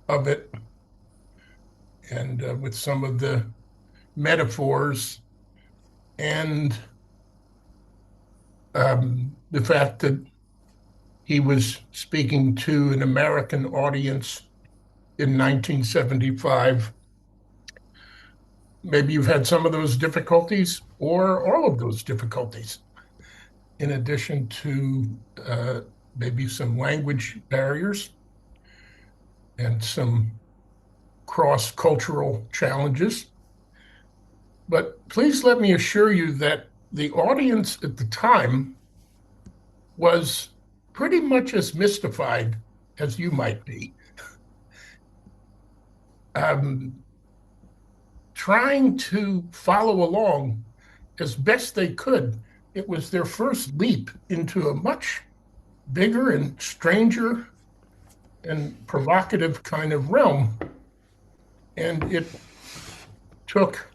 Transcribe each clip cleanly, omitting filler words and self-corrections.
of it and with some of the metaphors and the fact that he was speaking to an American audience in 1975. Maybe you've had some of those difficulties or all of those difficulties, in addition to maybe some language barriers and some cross-cultural challenges. But please let me assure you that the audience at the time was pretty much as mystified as you might be, um, trying to follow along as best they could. It was their first leap into a much bigger and stranger and provocative kind of realm. And it took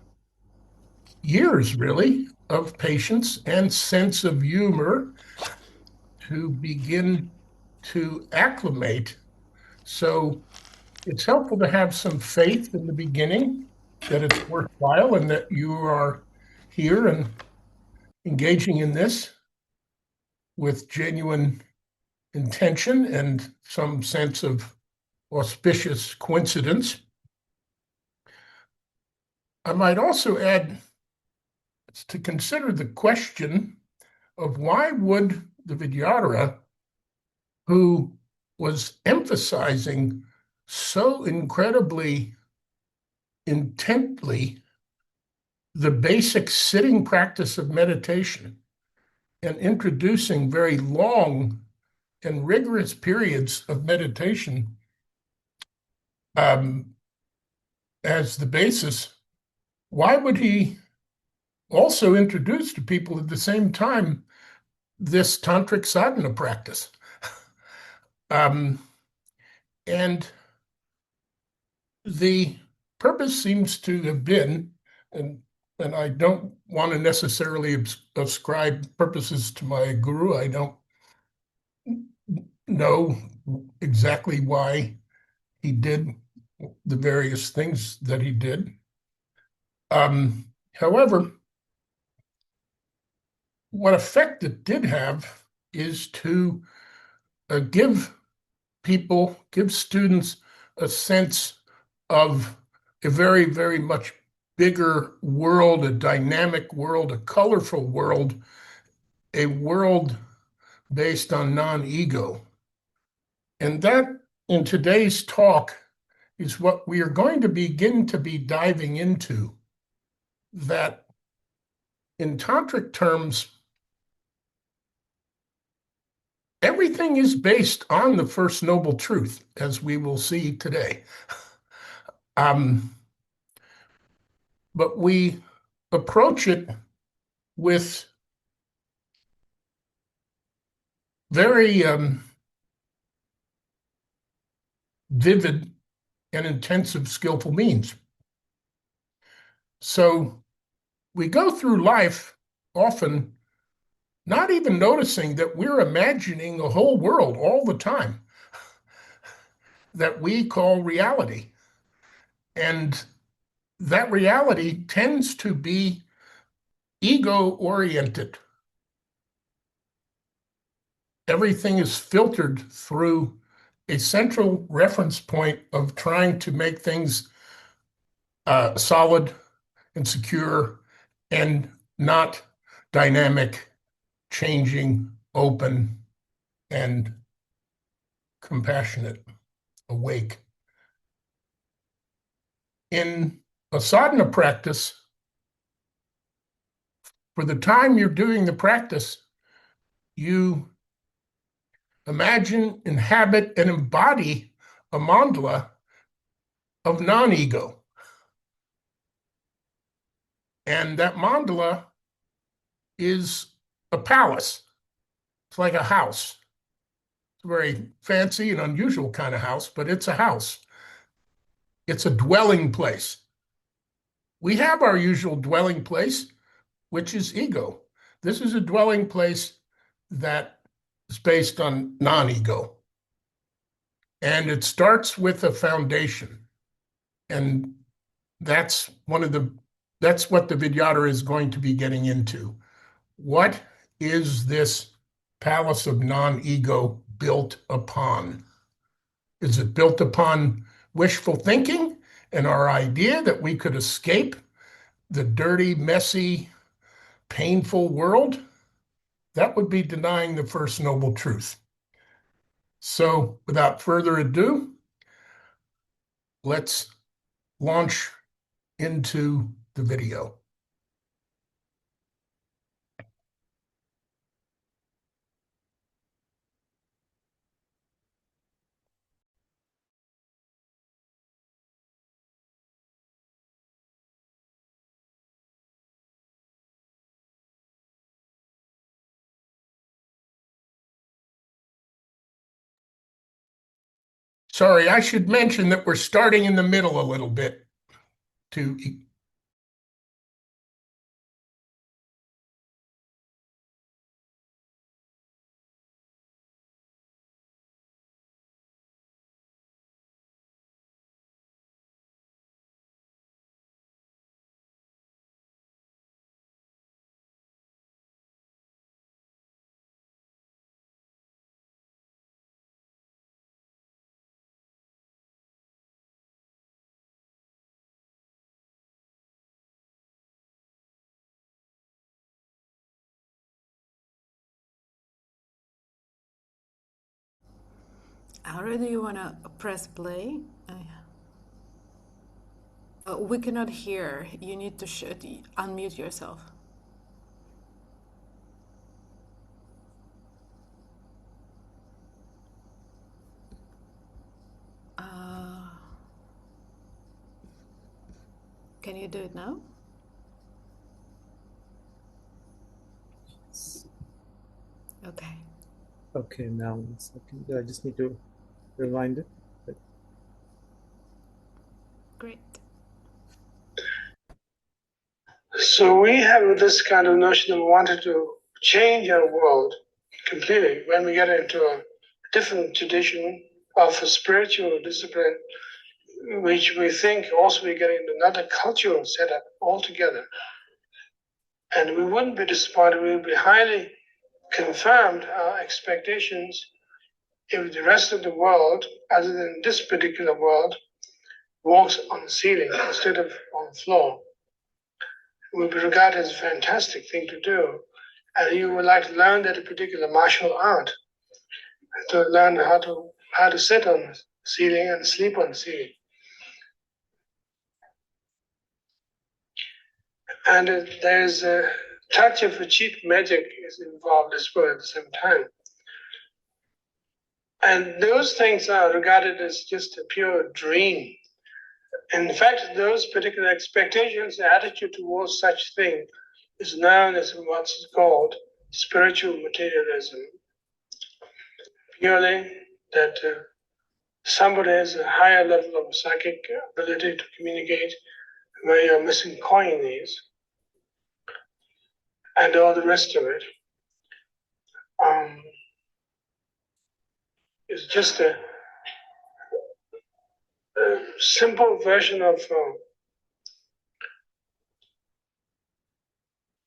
years, really, of patience and sense of humor to begin to acclimate. So it's helpful to have some faith in the beginning that it's worthwhile and that you are here and engaging in this with genuine intention and some sense of auspicious coincidence. I might also add to consider the question of why would the Vidyadhara, who was emphasizing so incredibly intently the basic sitting practice of meditation and introducing very long and rigorous periods of meditation as the basis, why would he also introduce to people at the same time this tantric sadhana practice? Um, and the purpose seems to have been, and I don't want to necessarily ascribe purposes to my guru. I don't know exactly why he did the various things that he did. However, what effect it did have is to give people, give students a sense of a very, very much bigger world, a dynamic world, a colorful world, a world based on non-ego. And that, in today's talk, is what we are going to begin to be diving into, that in tantric terms, everything is based on the First Noble Truth, as we will see today. But we approach it with very vivid and intensive, skillful means. So we go through life often not even noticing that we're imagining a whole world all the time that we call reality. And that reality tends to be ego-oriented. Everything is filtered through a central reference point of trying to make things solid and secure and not dynamic, changing, open, and compassionate, awake. In a sadhana practice, for the time you're doing the practice, you imagine, inhabit, and embody a mandala of non-ego. And that mandala is a palace. It's like a house. It's a very fancy and unusual kind of house, but it's a house. It's a dwelling place. We have our usual dwelling place, which is ego. This is a dwelling place that is based on non-ego. And it starts with a foundation. And that's what the Vidyadhara is going to be getting into. What is this palace of non-ego built upon? Is it built upon wishful thinking and our idea that we could escape the dirty, messy, painful world? That would be denying the first noble truth. So, without further ado, let's launch into the video. Sorry, I should mention that we're starting in the middle a little bit to Ara, do you want to press play? We cannot hear. You need to unmute yourself. Uh, can you do it now? Okay. Okay, now 1 second. I just need to rewind it. Great. So we have this kind of notion of wanting to change our world completely when we get into a different tradition of a spiritual discipline, which we think also we get into another cultural setup altogether. And we wouldn't be disappointed, we would be highly confirmed our expectations if the rest of the world, other than this particular world, walks on the ceiling instead of on the floor. It would be regarded as a fantastic thing to do. And you would like to learn that particular martial art, to learn how to sit on the ceiling and sleep on the ceiling. And there's a touch of a cheap magic is involved as well at the same time. And those things are regarded as just a pure dream. In fact, those particular expectations, the attitude towards such thing is known as what's called spiritual materialism. Purely that somebody has a higher level of psychic ability to communicate where your missing coin is, and all the rest of it. It's just a simple version of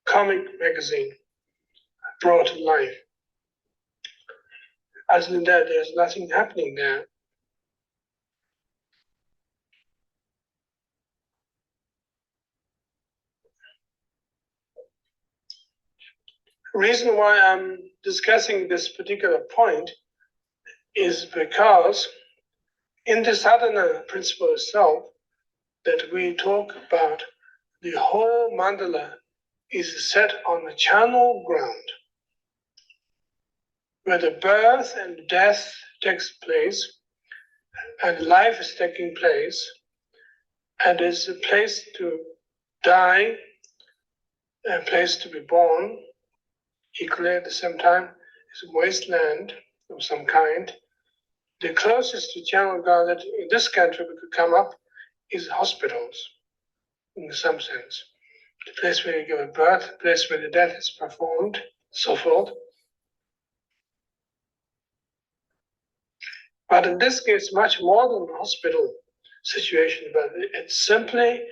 comic magazine brought to life. Other than that, there's nothing happening there. The reason why I'm discussing this particular point is because in the sadhana principle itself, that we talk about, the whole mandala is set on the charnel ground, where the birth and death takes place, and life is taking place, and is a place to die, a place to be born. Equally at the same time, is a wasteland of some kind. The closest to Charnel Ground that in this country we could come up is hospitals, in some sense. The place where you give birth, the place where the death is performed, so forth. But in this case, much more than a hospital situation, but it's simply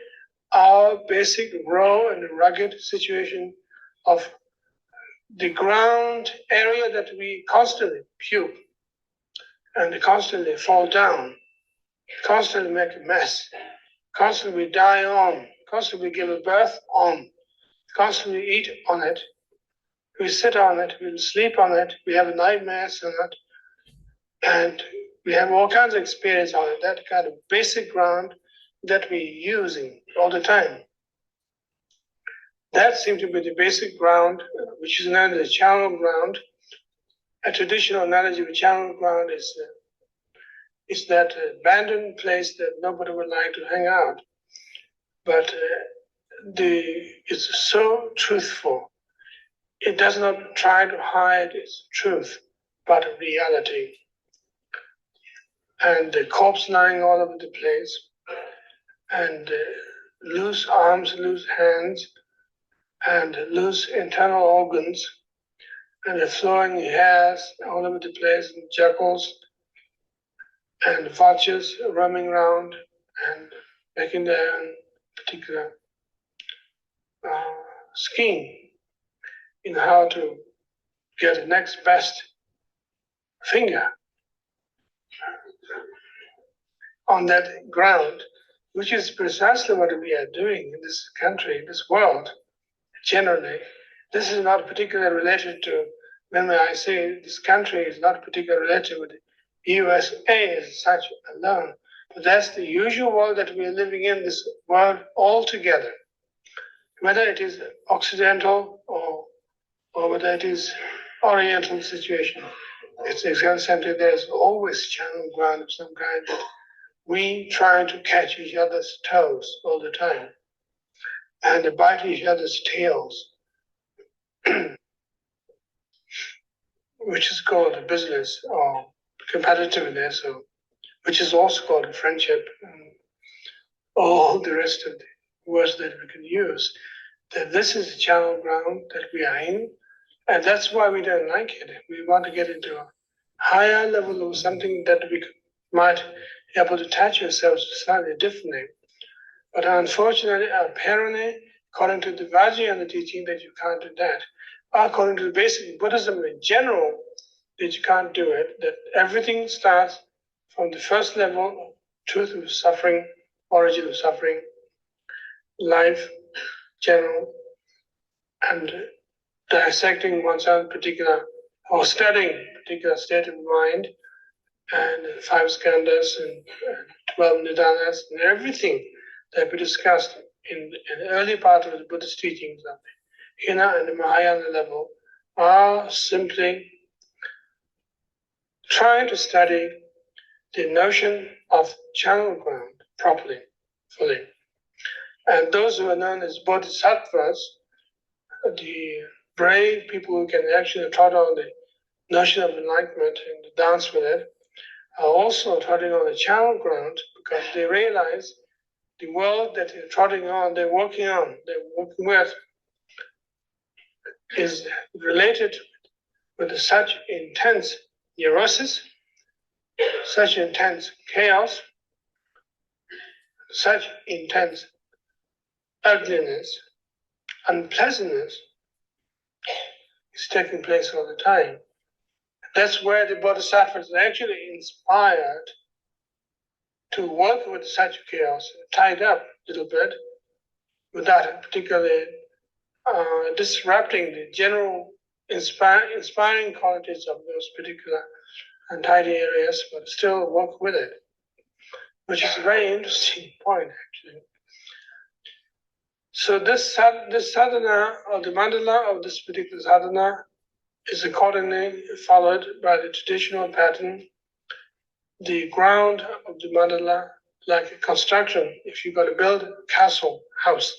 our basic raw and rugged situation of the ground area that we constantly puke and constantly fall down, constantly make a mess, constantly die on, constantly give a birth on, constantly eat on it. We sit on it, we sleep on it, we have nightmares on it, and we have all kinds of experience on it, that kind of basic ground that we're using all the time. That seems to be the basic ground, which is known as the charnel ground. A traditional analogy of charnel ground is that abandoned place that nobody would like to hang out. But it's so truthful. It does not try to hide its truth, but reality. And the corpse lying all over the place, and loose arms, loose hands, and loose internal organs, and the flowing hairs all over the place, and jackals and vultures roaming around and making their own particular scheme in how to get the next best finger on that ground, which is precisely what we are doing in this country, in this world, generally. This is not particularly related to, when I say this country is not particularly related with the USA as such alone, but that's the usual world that we are living in, this world altogether. Whether it is Occidental or whether it is Oriental situation, it's exactly there's always channel ground of some kind that we try to catch each other's toes all the time and bite each other's tails, which is called business or competitiveness, or which is also called friendship, and all the rest of the words that we can use. That this is the channel ground that we are in, and that's why we don't like it. We want to get into a higher level of something that we might be able to attach ourselves to slightly differently. But unfortunately, apparently, according to the Vajrayana teaching, that you can't do that. According to the basic Buddhism in general, that you can't do it, that everything starts from the first level of truth of suffering, origin of suffering, life, general, and dissecting one's own particular, or studying particular state of mind, and 5 skandhas and 12 nidanas, and everything that we discussed in the early part of the Buddhist teachings of the Hina and the Mahayana level are simply trying to study the notion of channel ground properly, fully. And those who are known as bodhisattvas, the brave people who can actually trot on the notion of enlightenment and dance with it, are also trotting on the channel ground because they realize the world that they're trotting on, they're working with, is related with such intense neurosis, such intense chaos, such intense ugliness, unpleasantness is taking place all the time. That's where the bodhisattvas are actually inspired to work with such chaos, tied up a little bit, without particularly disrupting the general inspiring qualities of those particular untidy areas, but still work with it, which is a very interesting point, actually. So this sadhana, or the mandala of this particular sadhana, is accordingly followed by the traditional pattern. The ground of the mandala, like a construction, if you're going to build a castle, house,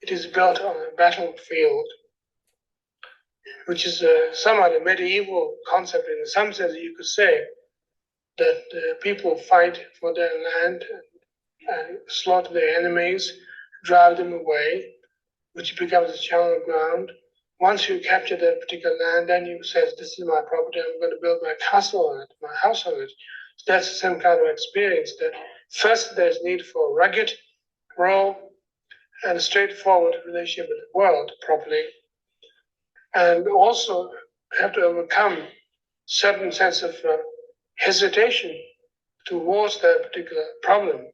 it is built on a battlefield, which is somewhat a medieval concept. In some sense, you could say that people fight for their land and slaughter their enemies, drive them away, which becomes a channel ground, once you capture that particular land, then you say, this is my property, I'm going to build my castle on it, my house on it. So that's the same kind of experience, that first there's need for rugged, raw, and straightforward relationship with the world properly. And also have to overcome certain sense of hesitation towards that particular problem.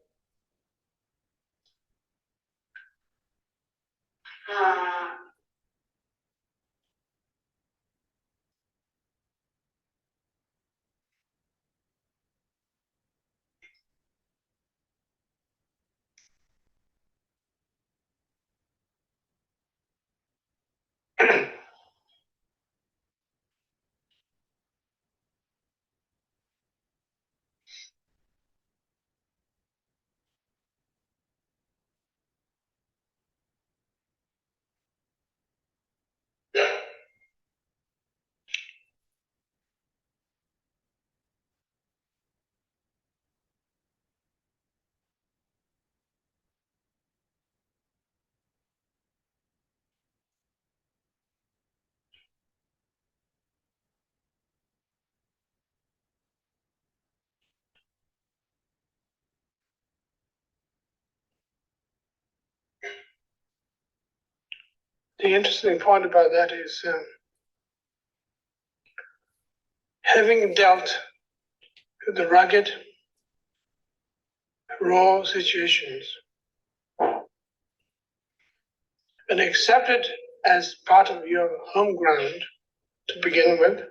The interesting point about that is having dealt with the rugged, raw situations and accepted as part of your home ground to begin with,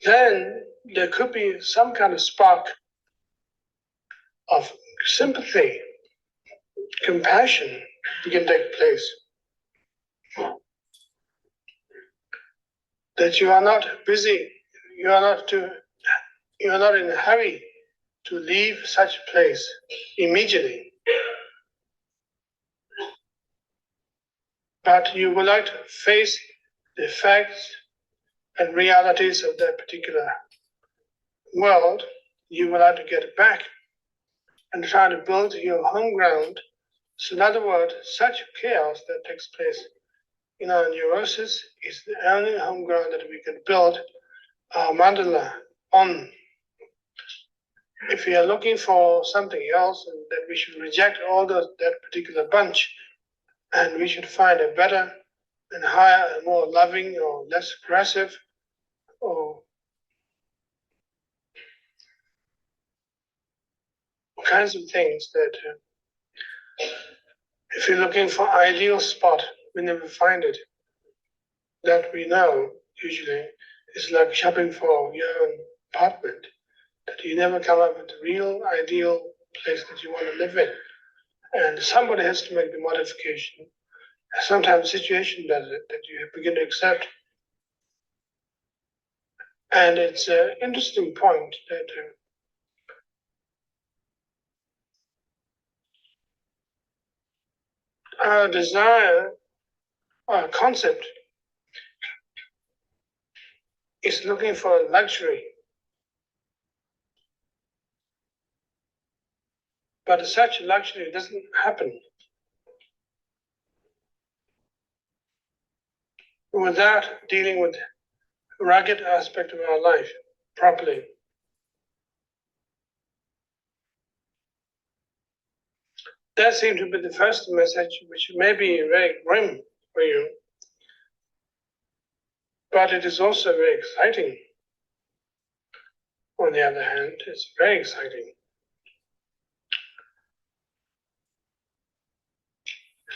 then there could be some kind of spark of sympathy, compassion begin to take place. That you are not busy, you are not in a hurry to leave such place immediately. But you would like to face the facts and realities of that particular world. You would like to get back and try to build your home ground. So in other words, such chaos that takes place in our neurosis is the only home ground that we can build our mandala on. If we are looking for something else, then we should reject all that particular bunch, and we should find a better and higher and more loving or less aggressive or kinds of things that if you're looking for ideal spot, we never find it. That we know usually is like shopping for your own apartment, that you never come up with the real ideal place that you want to live in. And somebody has to make the modification. Sometimes the situation does it, that you begin to accept. And it's an interesting point that our desire, our concept, is looking for luxury. But such luxury doesn't happen without dealing with rugged aspect of our life properly. That seemed to be the first message, which may be very grim for you, but it is also very exciting. On the other hand, it's very exciting.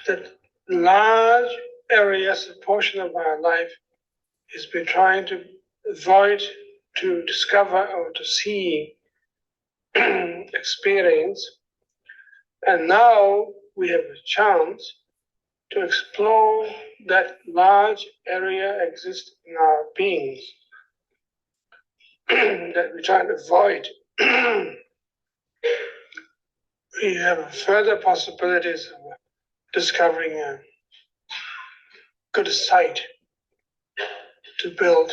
That large areas, a portion of our life is been trying to avoid, to discover or to see, experience. And now we have a chance to explore that large area exists in our beings that we try to avoid. We have further possibilities of discovering a good site to build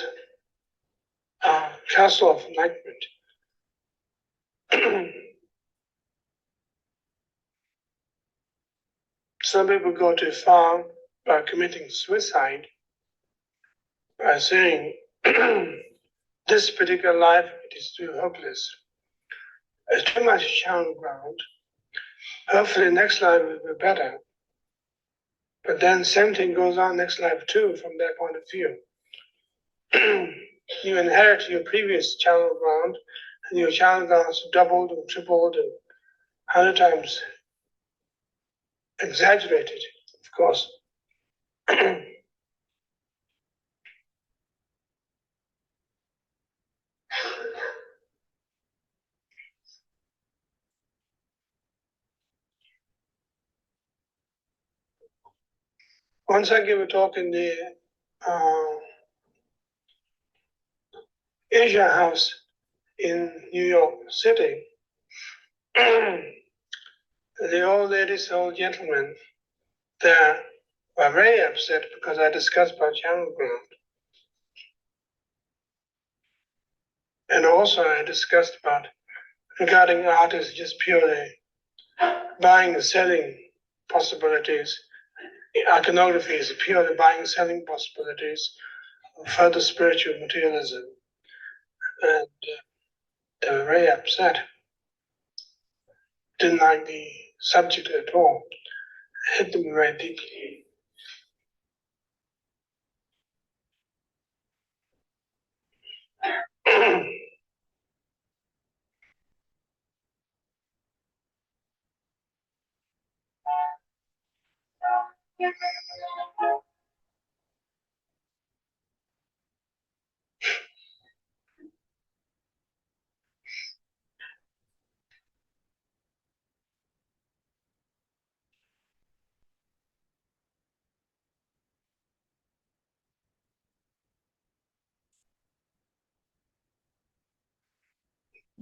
a castle of enlightenment. Some people go too far by committing suicide by saying, this particular life, it is too hopeless. There's too much charnel ground. Hopefully next life will be better. But then same thing goes on next life too, from that point of view. You inherit your previous charnel ground, and your charnel ground is doubled and tripled and 100 times exaggerated, of course. Once I gave a talk in the Asia House in New York City. The old ladies, the old gentlemen, they were very upset because I discussed about Charnel Ground. And also I discussed about regarding art as just purely buying and selling possibilities. Iconography is purely buying and selling possibilities of further spiritual materialism. And they were very upset. Didn't like the subject at all. It hit them very deeply.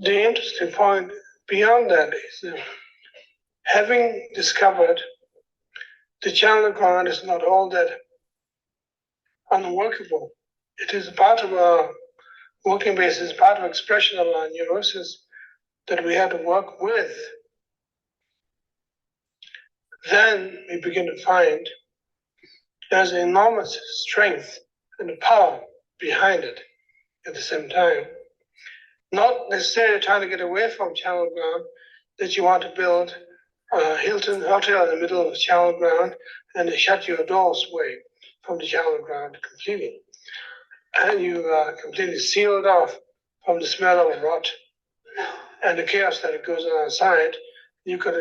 The interesting point beyond that is that having discovered the channel ground is not all that unworkable. It is part of our working basis, part of expression of our neurosis that we have to work with. Then we begin to find there's enormous strength and power behind it at the same time. Not necessarily trying to get away from channel ground, that you want to build a Hilton hotel in the middle of the channel ground and shut your doors away from the channel ground completely. And you are completely sealed off from the smell of rot and the chaos that goes on outside. You could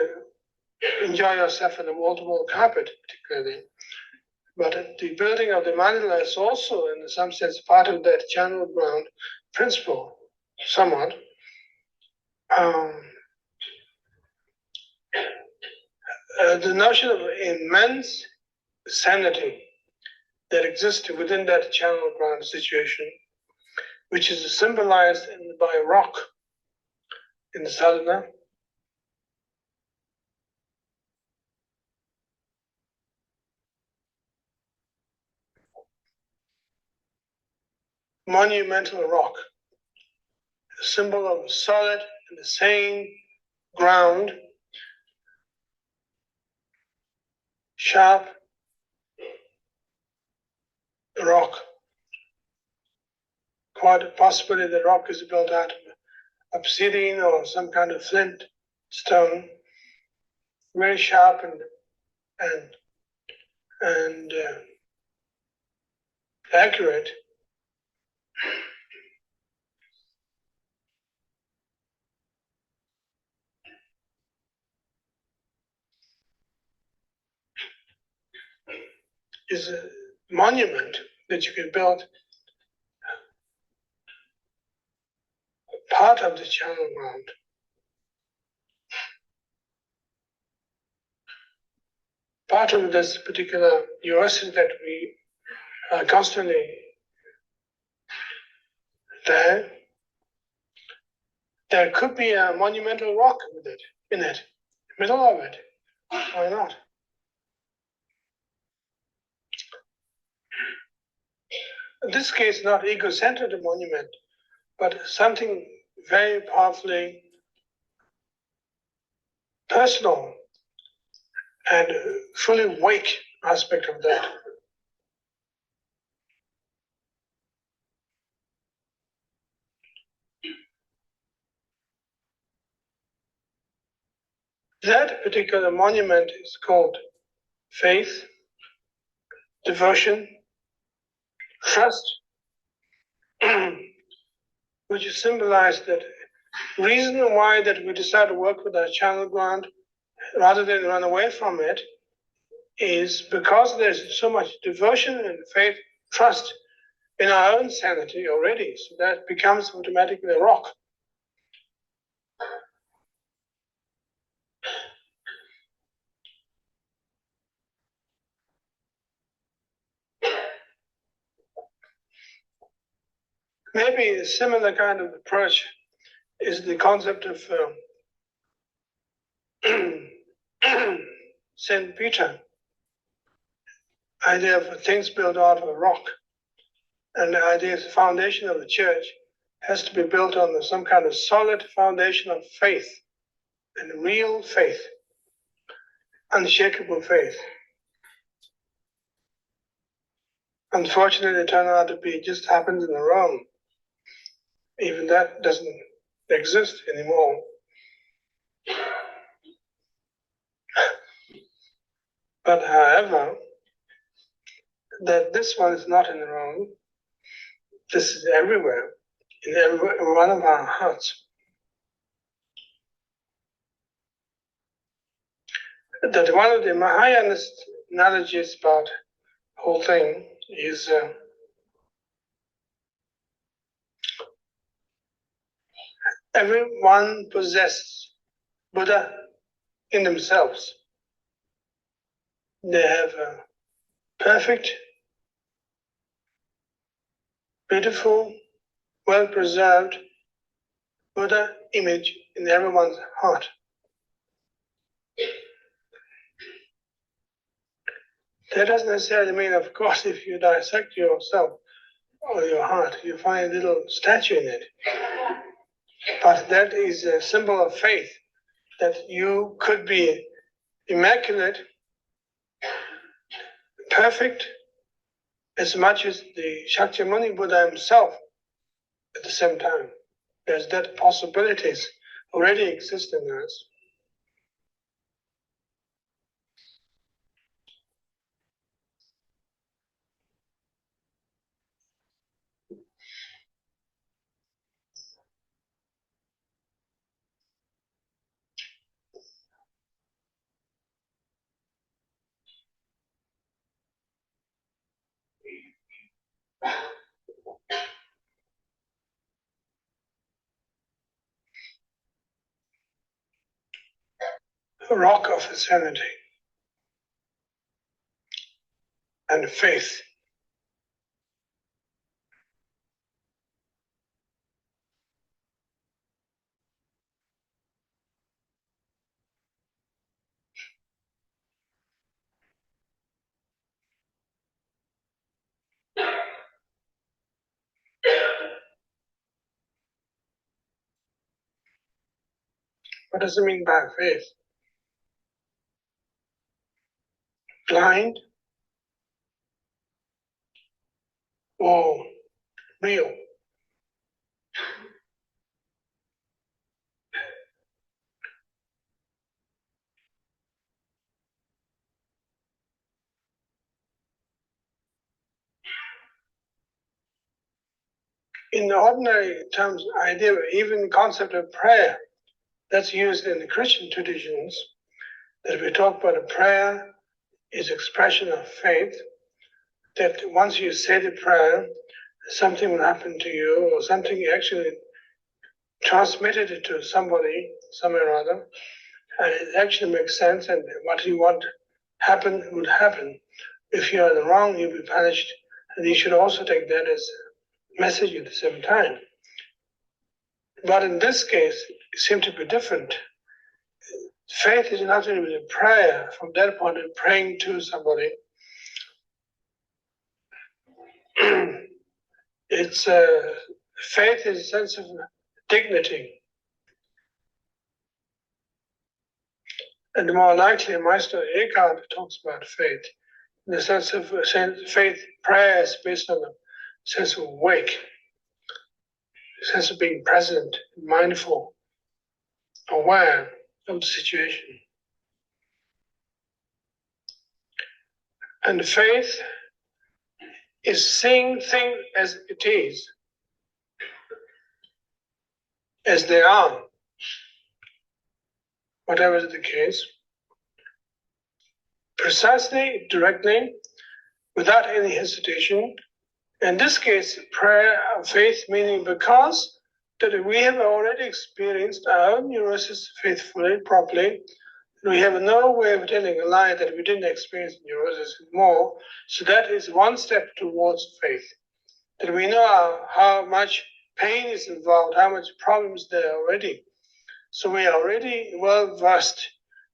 enjoy yourself in a multiple carpet, particularly. But the building of the mandala is also, in some sense, part of that channel ground principle, somewhat. The notion of immense sanity that exists within that channel ground situation, which is symbolized by a rock in the sadhana. Monumental rock, a symbol of solid and the same ground, sharp rock. Quite possibly the rock is built out of obsidian or some kind of flint stone, very sharp and accurate. Is a monument that you can build part of the channel ground. Part of this particular neurosis that we are constantly there could be a monumental rock with it, in it, middle of it. Why not? In this case, not ego-centered monument, but something very powerfully personal and fully awake aspect of that. That particular monument is called faith, devotion, trust, which is symbolized that reason why that we decide to work with our Charnel Ground rather than run away from it is because there's so much devotion and faith, trust in our own sanity already. So that becomes automatically a rock. Maybe a similar kind of approach is the concept of Saint Peter, idea of things built out of a rock, and the idea is the foundation of the church has to be built on some kind of solid foundation of faith, and real faith, unshakable faith. Unfortunately, it turned out to be just happened in Rome. Even that doesn't exist anymore. But however, that this one is not in Rome. This is everywhere, in every one of our hearts. That one of the Mahayanist analogies about the whole thing is everyone possesses Buddha in themselves. They have a perfect, beautiful, well-preserved Buddha image in everyone's heart. That doesn't necessarily mean, of course, if you dissect yourself or your heart, you find a little statue in it. But that is a symbol of faith, that you could be immaculate, perfect, as much as the Shakyamuni Buddha himself at the same time. There's that possibilities already exist in us. A rock of sanity and faith. What does it mean by faith? Blind or real? In the ordinary terms, idea, even the concept of prayer, that's used in the Christian traditions, that we talk about a prayer is expression of faith, that once you say the prayer, something will happen to you, or something actually transmitted it to somebody, somewhere or other, and it actually makes sense, and what you want happen would happen. If you are in the wrong, you'll be punished, and you should also take that as a message at the same time. But in this case, it seems to be different. Faith is nothing but a prayer. From that point of praying to somebody, it's faith is a sense of dignity. And more likely, Master Eckhart talks about faith in the sense of faith. Prayer is based on a sense of awake, a sense of being present, mindful, aware of the situation. And faith is seeing things as it is, as they are, whatever is the case, precisely, directly, without any hesitation. In this case, prayer of faith, meaning because that we have already experienced our own neurosis faithfully, properly. We have no way of telling a lie that we didn't experience neurosis more. So that is one step towards faith. That we know how much pain is involved, how much problems there are already. So we are already well versed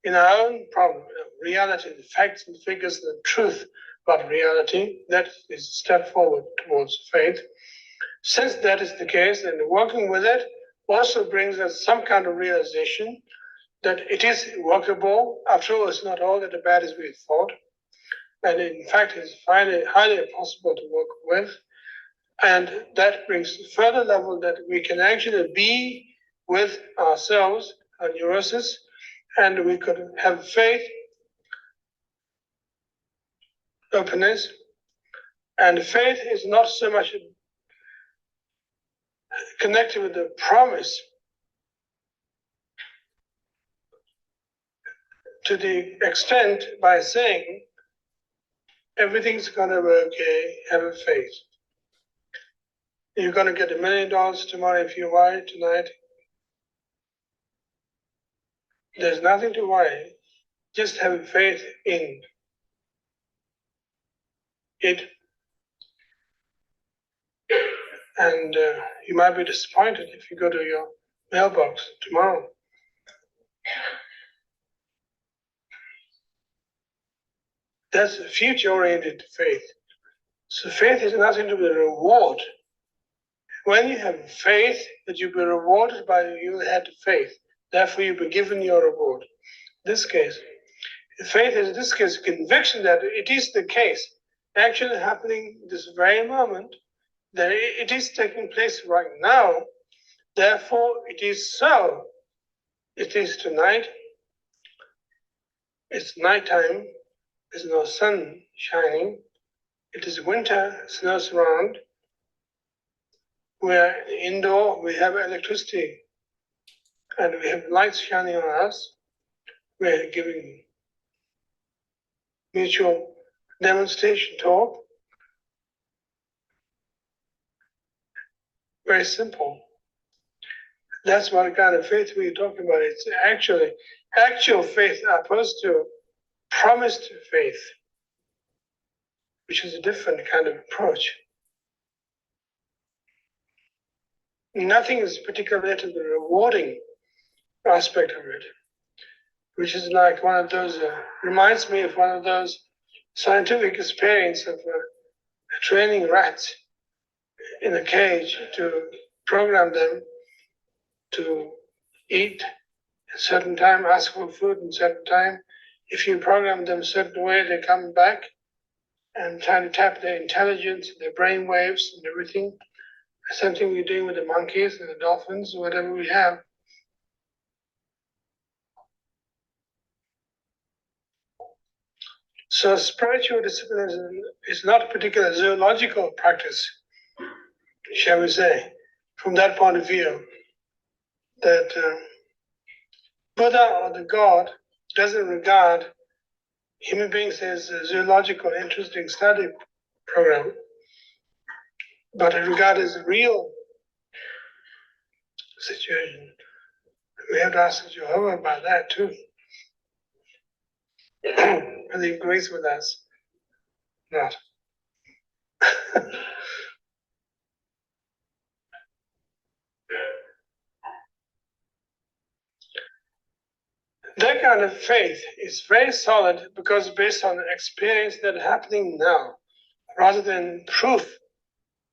in our own problem, reality, the facts and figures, and the truth about reality. That is a step forward towards faith. Since that is the case, and working with it also brings us some kind of realization that it is workable. After all, it's not all that bad as we thought. And in fact, it's highly possible to work with. And that brings further level that we can actually be with ourselves, our neurosis, and we could have faith, openness. And faith is not so much connected with the promise to the extent by saying everything's going to be okay, have a faith. You're going to get $1 million tomorrow if you worry tonight. There's nothing to worry. Just have faith in it. And you might be disappointed if you go to your mailbox tomorrow. That's a future-oriented faith. So faith has nothing to do with reward. When you have faith that you'll be rewarded by you had faith, therefore you'll be given your reward. In this case, faith is in this case conviction that it is the case, actually happening this very moment, that it is taking place right now, therefore it is so. It is tonight, it's nighttime, there's no sun shining, it is winter, snows around, we're indoor, we have electricity, and we have lights shining on us. We're giving mutual demonstration talk. Very simple. That's what kind of faith we're talking about. It's actually actual faith opposed to promised faith, which is a different kind of approach. Nothing is particularly related to the rewarding aspect of it, which is like one of those, reminds me of one of those scientific experiments of training rats in a cage to program them to eat a certain time, ask for food in a certain time. If you program them a certain way, they come back and try to tap their intelligence, their brain waves and everything. Same thing we're doing with the monkeys and the dolphins, whatever we have. So spiritual discipline is not a particular zoological practice, shall we say, from that point of view, that Buddha or the God doesn't regard human beings as a zoological interesting study program, but it regards as a real situation. We have to ask Jehovah about that too. Whether he agrees with us or not. That kind of faith is very solid because based on the experience that's happening now, rather than proof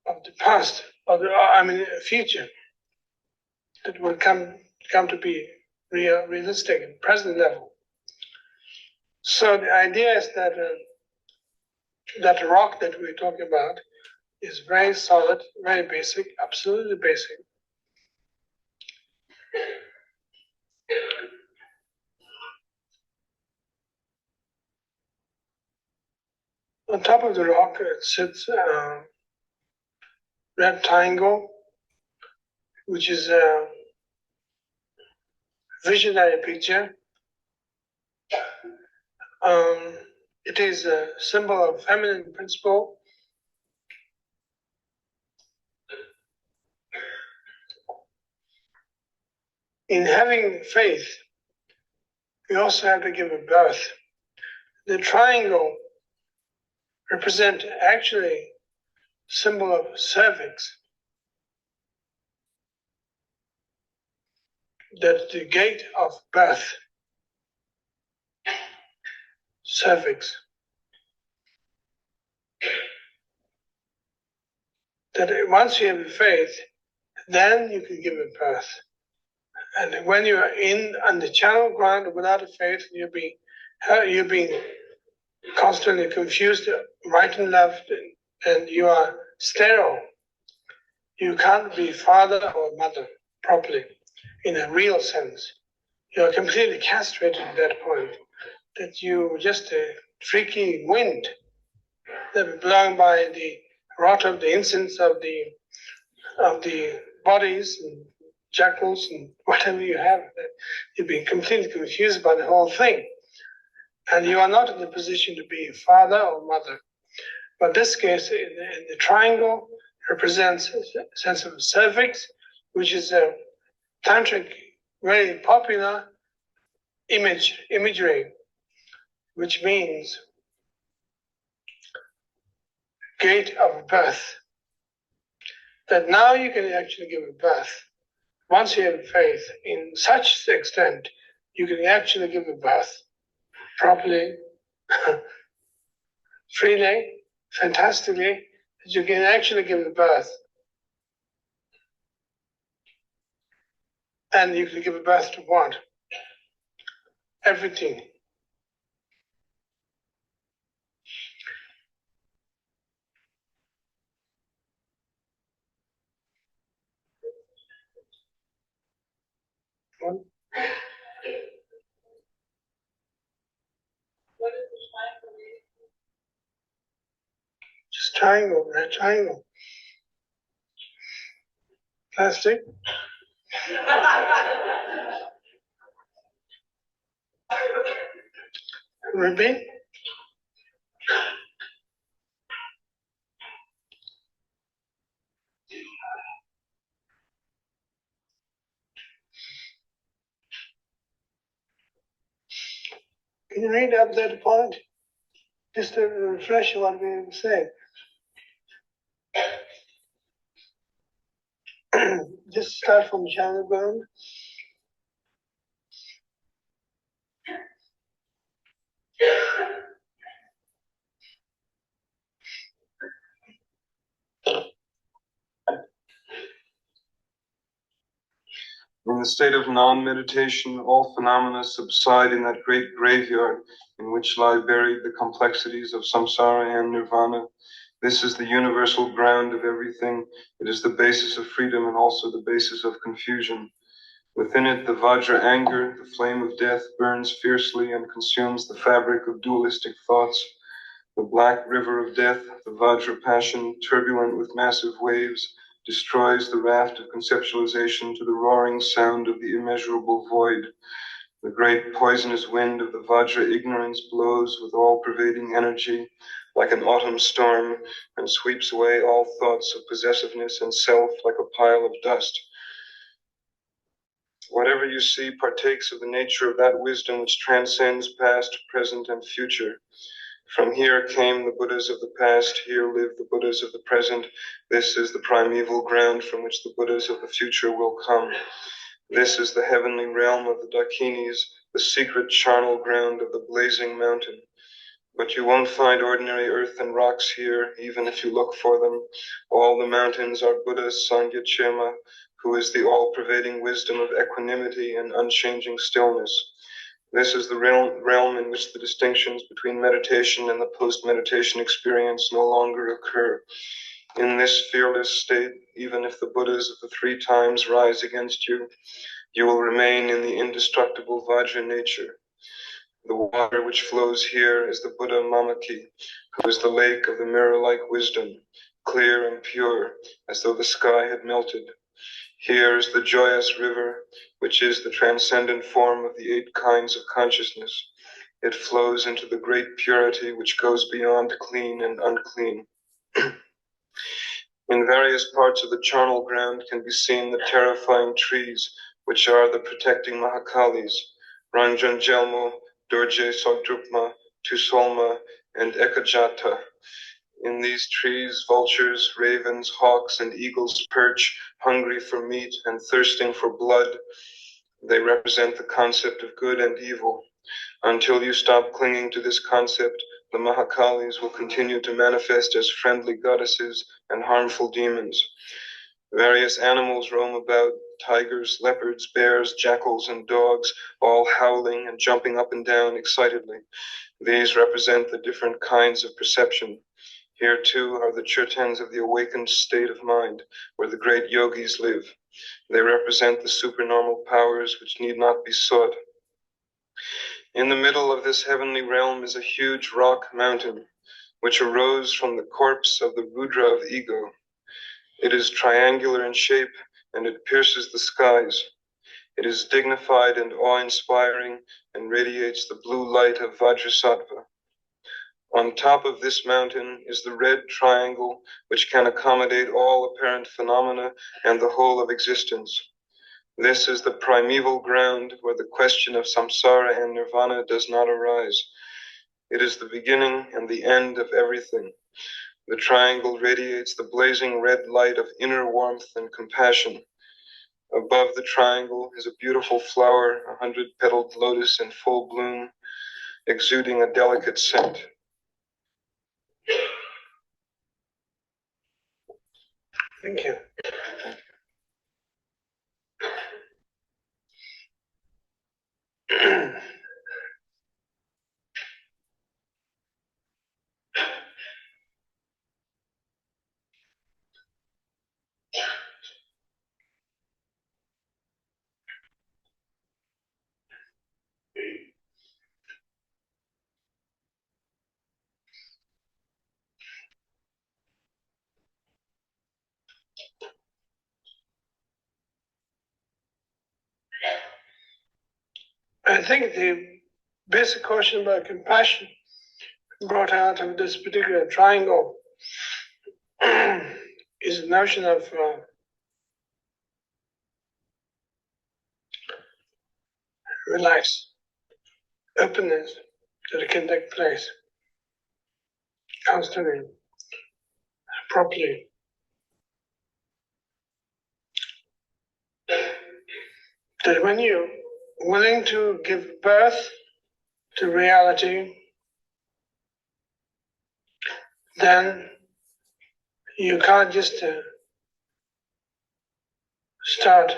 of the past or the future that will come to be realistic and present level. So the idea is that that rock that we're talking about is very solid, very basic, absolutely basic. On top of the rock sits a red triangle, which is a visionary picture. It is a symbol of feminine principle. In having faith, we also have to give a birth. The triangle represent actually symbol of cervix. That's the gate of birth. Cervix. That once you have faith, then you can give a birth. And when you are on the charnel ground without a faith, you're being constantly confused right and left, and you are sterile. You can't be father or mother properly in a real sense. You are completely castrated at that point, that you just a freaky wind that blown by the rot of the incense of the bodies and jackals and whatever you have. You've been completely confused by the whole thing. And you are not in the position to be father or mother. But in this case, in the triangle represents a sense of cervix, which is a tantric, very popular imagery, which means gate of birth. That now you can actually give a birth. Once you have faith in such extent, you can actually give a birth properly, freely, fantastically, that you can actually give a birth. And you can give a birth to what? Everything. What? Just triangle, red triangle. Plastic. Ruby. Can you read up that point? Just to refresh what we were saying. Just start from Charnel Ground. In the state of non-meditation, all phenomena subside in that great graveyard in which lie buried the complexities of samsara and nirvana. This is the universal ground of everything. It is the basis of freedom and also the basis of confusion. Within it, the Vajra anger, the flame of death, burns fiercely and consumes the fabric of dualistic thoughts. The black river of death, the Vajra passion, turbulent with massive waves, destroys the raft of conceptualization to the roaring sound of the immeasurable void. The great poisonous wind of the Vajra ignorance blows with all-pervading energy like an autumn storm and sweeps away all thoughts of possessiveness and self like a pile of dust. Whatever you see partakes of the nature of that wisdom which transcends past, present, and future. From here came the Buddhas of the past, here live the Buddhas of the present. This is the primeval ground from which the Buddhas of the future will come. This is the heavenly realm of the Dakinis, the secret charnel ground of the blazing mountain. But you won't find ordinary earth and rocks here, even if you look for them. All the mountains are Buddha's Sangha Chema, who is the all-pervading wisdom of equanimity and unchanging stillness. This is the realm in which the distinctions between meditation and the post-meditation experience no longer occur. In this fearless state, even if the Buddhas of the 3 times rise against you, you will remain in the indestructible Vajra nature. The water which flows here is the Buddha Mamaki, who is the lake of the mirror-like wisdom, clear and pure, as though the sky had melted. Here is the joyous river, which is the transcendent form of the 8 kinds of consciousness. It flows into the great purity which goes beyond clean and unclean. In various parts of the Charnel Ground can be seen the terrifying trees, which are the protecting Mahakalis, Ranjanjelmo, Dorje Sogdrupma, Tusolma, and Ekajata. In these trees, vultures, ravens, hawks, and eagles perch, hungry for meat and thirsting for blood. They represent the concept of good and evil. Until you stop clinging to this concept, the Mahakalis will continue to manifest as friendly goddesses and harmful demons. Various animals roam about, tigers, leopards, bears, jackals, and dogs, all howling and jumping up and down excitedly. These represent the different kinds of perception. Here too are the churtens of the awakened state of mind, where the great yogis live. They represent the supernormal powers which need not be sought. In the middle of this heavenly realm is a huge rock mountain, which arose from the corpse of the Rudra of ego. It is triangular in shape, and it pierces the skies. It is dignified and awe-inspiring, and radiates the blue light of Vajrasattva. On top of this mountain is the red triangle, which can accommodate all apparent phenomena and the whole of existence. This is the primeval ground where the question of samsara and nirvana does not arise. It is the beginning and the end of everything. The triangle radiates the blazing red light of inner warmth and compassion. Above the triangle is a beautiful flower, 100-petaled lotus in full bloom, exuding a delicate scent. Thank you. I think the basic question about compassion brought out of this particular triangle is the notion of relax, openness that can take place constantly, properly. That when you're willing to give birth to reality, then you can't just start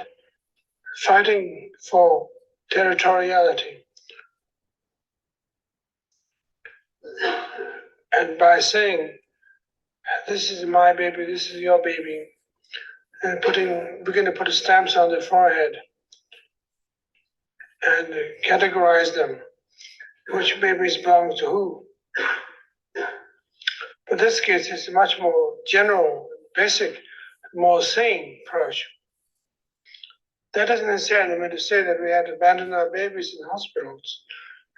fighting for territoriality. And by saying, this is my baby, this is your baby, and begin to put stamps on their forehead and categorize them, which babies belong to who. But this case is a much more general, basic, more sane approach. That doesn't necessarily mean to say that we had to abandon our babies in hospitals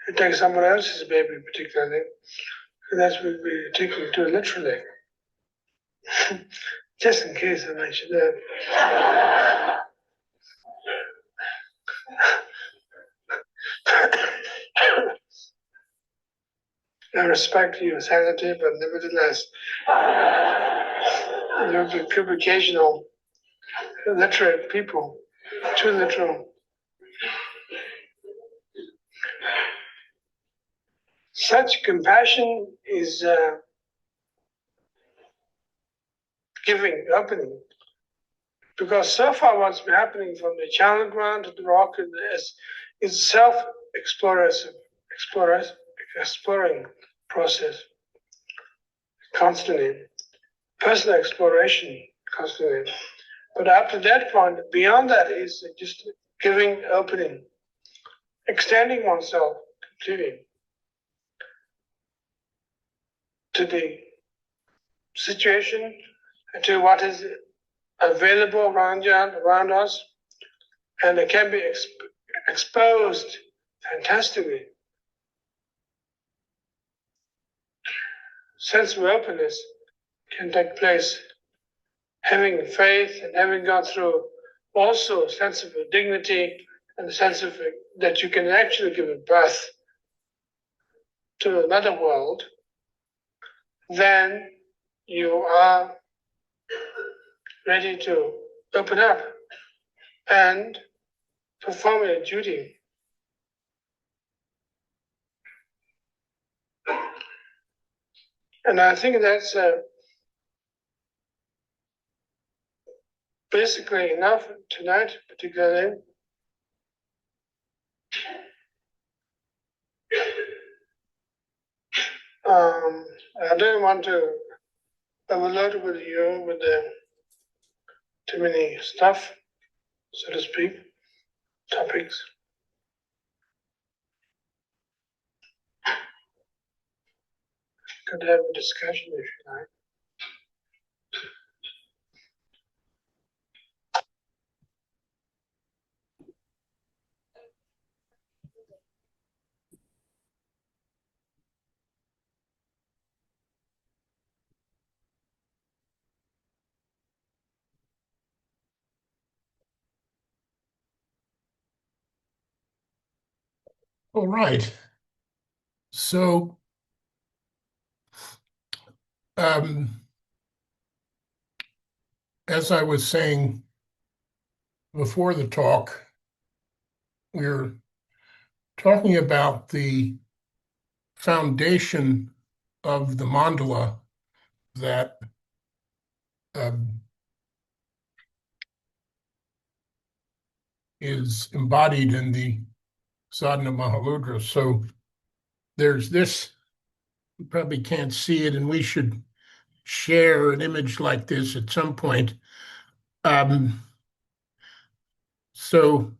and take someone else's baby particularly. And that's what we're taking too literally. Just in case I mention that. I respect your sanity, but nevertheless, there could be occasional literate people, too literal. Such compassion is giving, opening. Because so far what's been happening from the Charnel Ground to the rock is exploring process, constantly. Personal exploration, constantly. But after that point, beyond that is just giving, opening, extending oneself completely to the situation and to what is available around us, and it can be exposed fantastically. Sense of openness can take place. Having faith and having gone through also a sense of dignity and a sense of that you can actually give a birth to another world, then you are ready to open up and perform your duty. And I think that's basically enough tonight, particularly. I don't want to overload with you with too many stuff, so to speak, topics. Could have a discussion if you like. All right. So, as I was saying before the talk, we're talking about the foundation of the mandala that is embodied in the Sadhana of Mahamudra. So there's this, you probably can't see it, and we should share an image like this at some point. So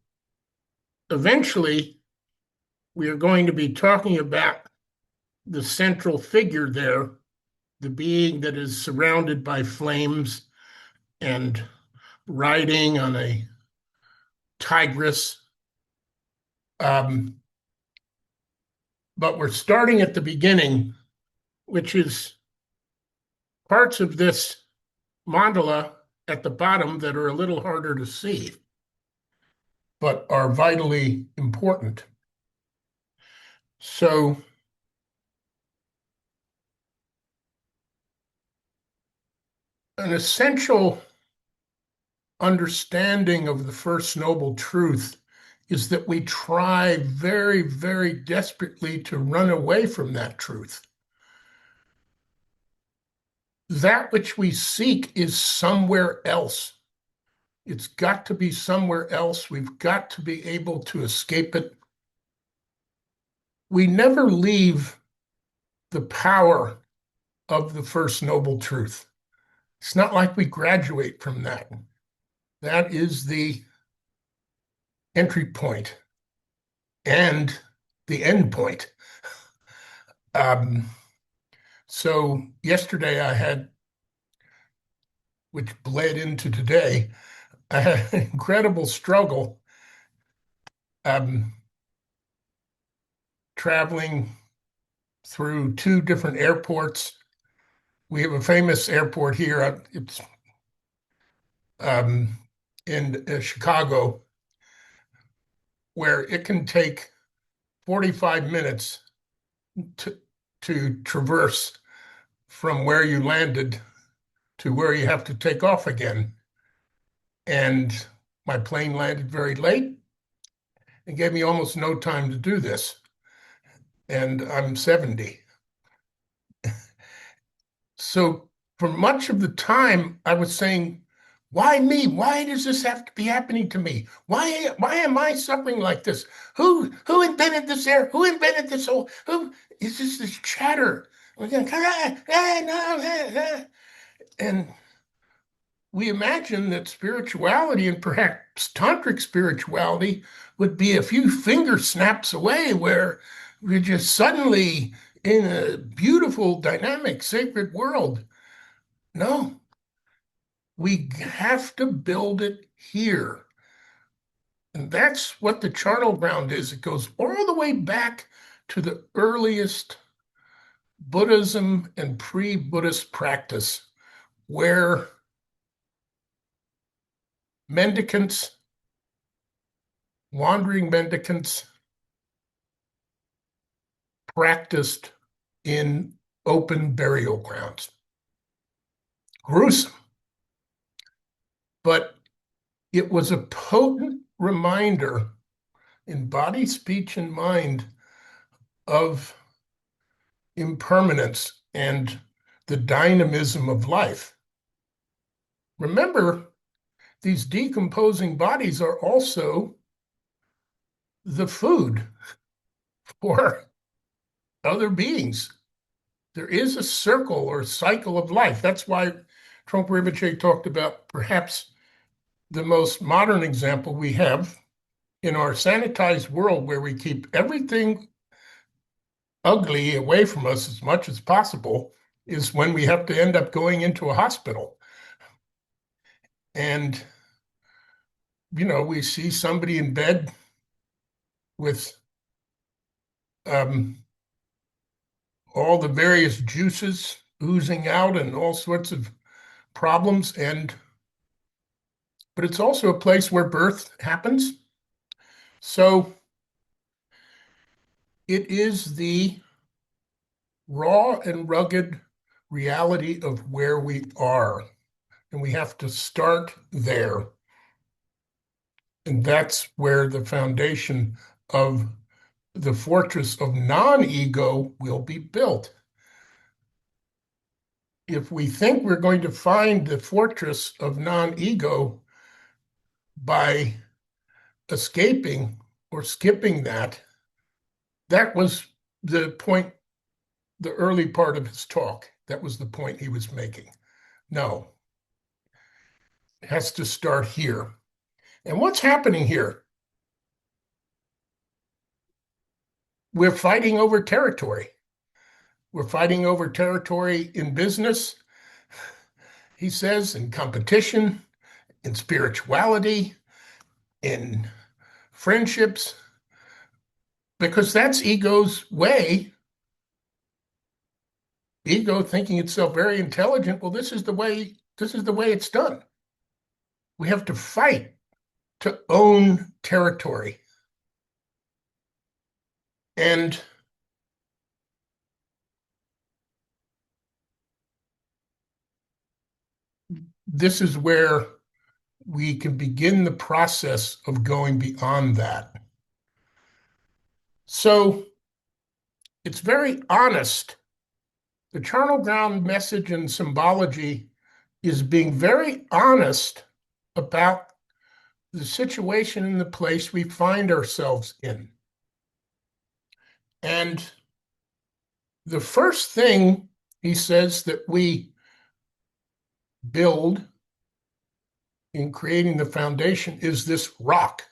eventually, we are going to be talking about the central figure there, the being that is surrounded by flames and riding on a tigress. But we're starting at the beginning, which is parts of this mandala at the bottom that are a little harder to see, but are vitally important. So an essential understanding of the First Noble Truth is that we try very, very desperately to run away from that truth. That which we seek is somewhere else. It's got to be somewhere else. We've got to be able to escape it. We never leave the power of the First Noble Truth. It's not like we graduate from that. That is the entry point and the end point. So yesterday I had, which bled into today, I had an incredible struggle traveling through two different airports. We have a famous airport here. It's in Chicago, where it can take 45 minutes to traverse from where you landed to where you have to take off again. And my plane landed very late. It gave me almost no time to do this. And I'm 70. So for much of the time, I was saying, why me? Why does this have to be happening to me? Why am I suffering like this? Who invented this air? Who invented this whole? Who is this chatter? And we imagine that spirituality, and perhaps tantric spirituality, would be a few finger snaps away, where we're just suddenly in a beautiful, dynamic, sacred world. No, we have to build it here. And that's what the Charnel Ground is. It goes all the way back to the earliest Buddhism and pre-Buddhist practice, where mendicants, wandering mendicants, practiced in open burial grounds. Gruesome. But it was a potent reminder in body, speech, and mind of impermanence and the dynamism of life. Remember, these decomposing bodies are also the food for other beings. There is a circle or cycle of life. That's why Trungpa Rinpoche talked about perhaps the most modern example we have in our sanitized world, where we keep everything ugly away from us as much as possible, is when we have to end up going into a hospital. And, we see somebody in bed with all the various juices oozing out and all sorts of problems. But it's also a place where birth happens. So it is the raw and rugged reality of where we are. And we have to start there. And that's where the foundation of the fortress of non-ego will be built. If we think we're going to find the fortress of non-ego by escaping or skipping that was the point, the early part of his talk. That was the point he was making. No, it has to start here. And what's happening here? We're fighting over territory. We're fighting over territory in business, he says, in competition, in spirituality, in friendships, because that's ego's way. Ego thinking itself very intelligent. Well, this is the way it's done. We have to fight to own territory. And this is where we can begin the process of going beyond that. So it's very honest. The Charnel Ground message and symbology is being very honest about the situation and the place we find ourselves in. And the first thing he says that we build in creating the foundation is this rock.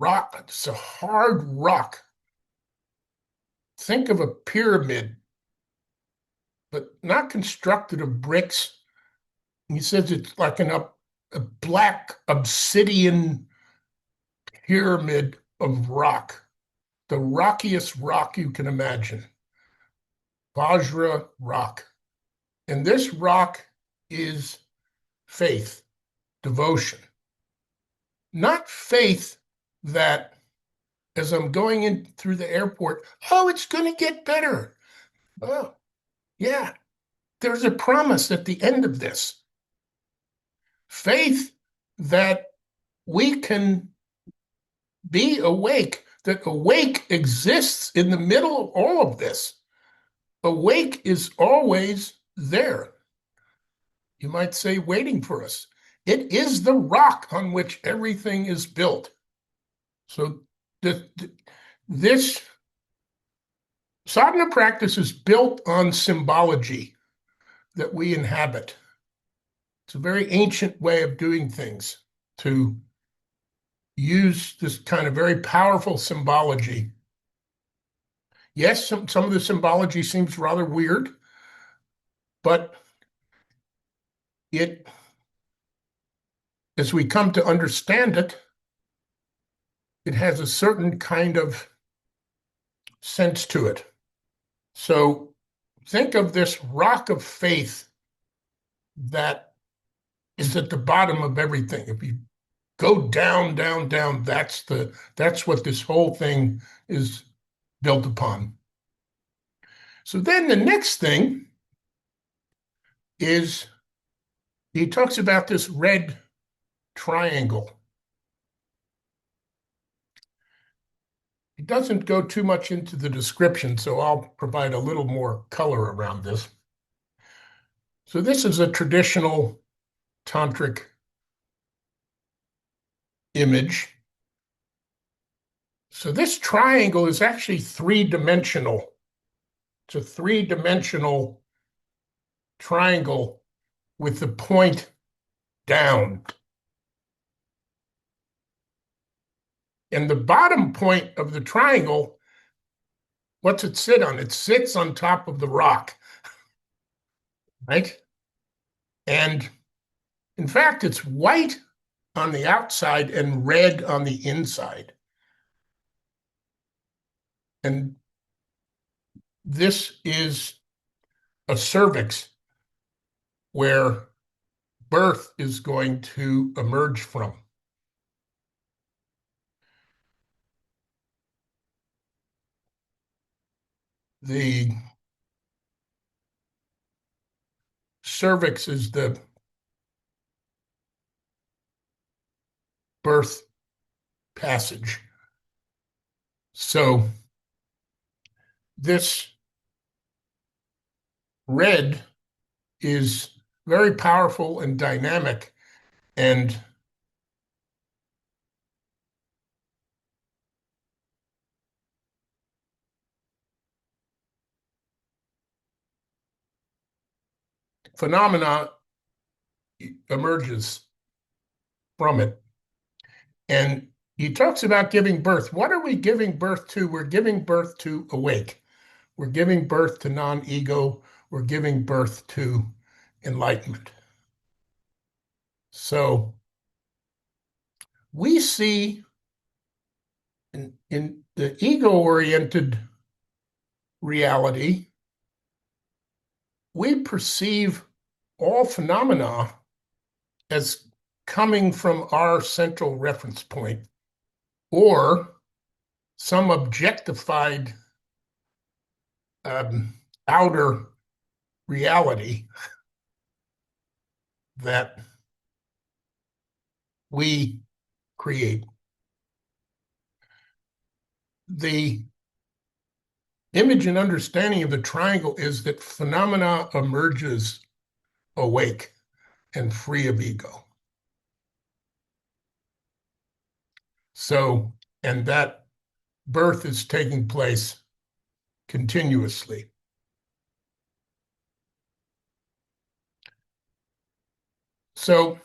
It's a hard rock. Think of a pyramid, but not constructed of bricks. He says it's like a black obsidian pyramid of rock, the rockiest rock you can imagine. Vajra rock. And this rock is faith, devotion. Not faith that as I'm going in through the airport, it's going to get better. Oh, yeah, there's a promise at the end of this. Faith that we can be awake, that awake exists in the middle of all of this. Awake is always there. You might say waiting for us. It is the rock on which everything is built. So this sadhana practice is built on symbology that we inhabit. It's a very ancient way of doing things, to use this kind of very powerful symbology Yes, some of the symbology seems rather weird, but it, as we come to understand it, it has a certain kind of sense to it. So think of this rock of faith that is at the bottom of everything. If you go down, down, down, that's what this whole thing is built upon. So then the next thing is he talks about this red triangle. He doesn't go too much into the description, so I'll provide a little more color around this. So this is a traditional tantric image. So this triangle is actually three-dimensional. It's a three-dimensional triangle with the point down. And the bottom point of the triangle, what's it sit on? It sits on top of the rock, right? And in fact, it's white on the outside and red on the inside. And this is a cervix where birth is going to emerge from. The cervix is the birth passage. So this red is very powerful and dynamic, and phenomena emerges from it. And he talks about giving birth. What are we giving birth to? We're giving birth to awake. We're giving birth to non-ego. We're giving birth to enlightenment. So we see in the ego-oriented reality, we perceive all phenomena as coming from our central reference point or some objectified outer reality that we create. The image and understanding of the triangle is that phenomena emerges awake and free of ego. So, and that birth is taking place continuously. So,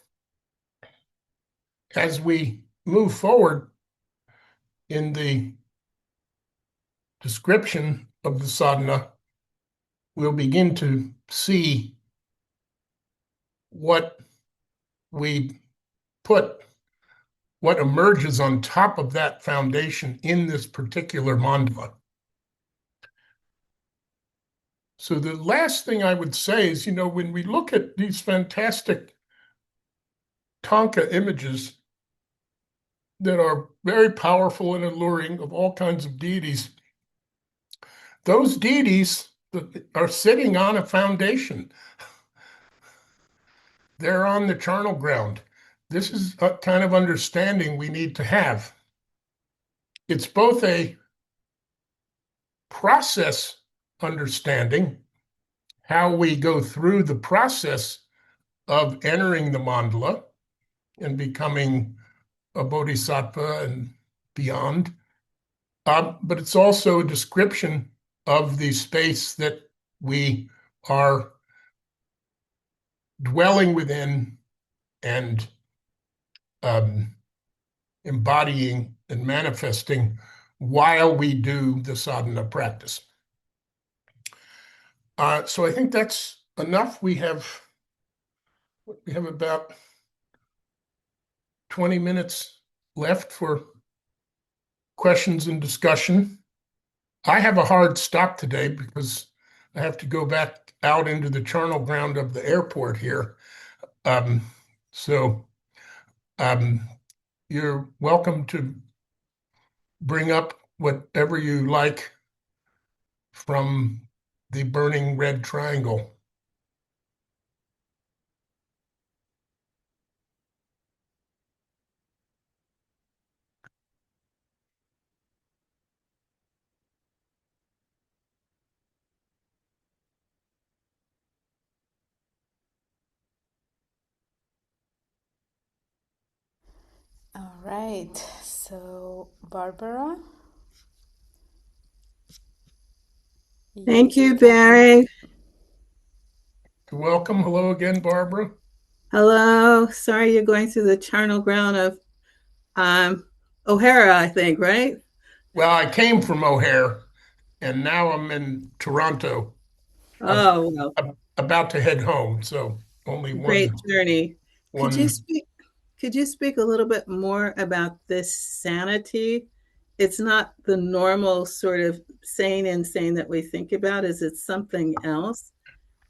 as we move forward in the description of the sadhana, we'll begin to see what we put, what emerges on top of that foundation in this particular mandala. So the last thing I would say is, when we look at these fantastic Thangka images that are very powerful and alluring of all kinds of deities, those deities are sitting on a foundation. They're on the charnel ground. This is a kind of understanding we need to have. It's both a process understanding, how we go through the process of entering the mandala and becoming a bodhisattva and beyond. But it's also a description of the space that we are dwelling within and embodying and manifesting while we do the sadhana practice. So I think that's enough. We have about 20 minutes left for questions and discussion. I have a hard stop today because I have to go back out into the charnel ground of the airport here. So you're welcome to bring up whatever you like from the burning red triangle. All right. So, Barbara? Thank you, Barry. You're welcome. Hello again, Barbara. Hello. Sorry you're going through the charnel ground of O'Hara, I think, right? Well, I came from O'Hare, and now I'm in Toronto. I'm Oh, well, about to head home, so only great journey. Could you one. speak a little bit more about this sanity? It's not the normal sort of sane insane that we think about. Is it something else?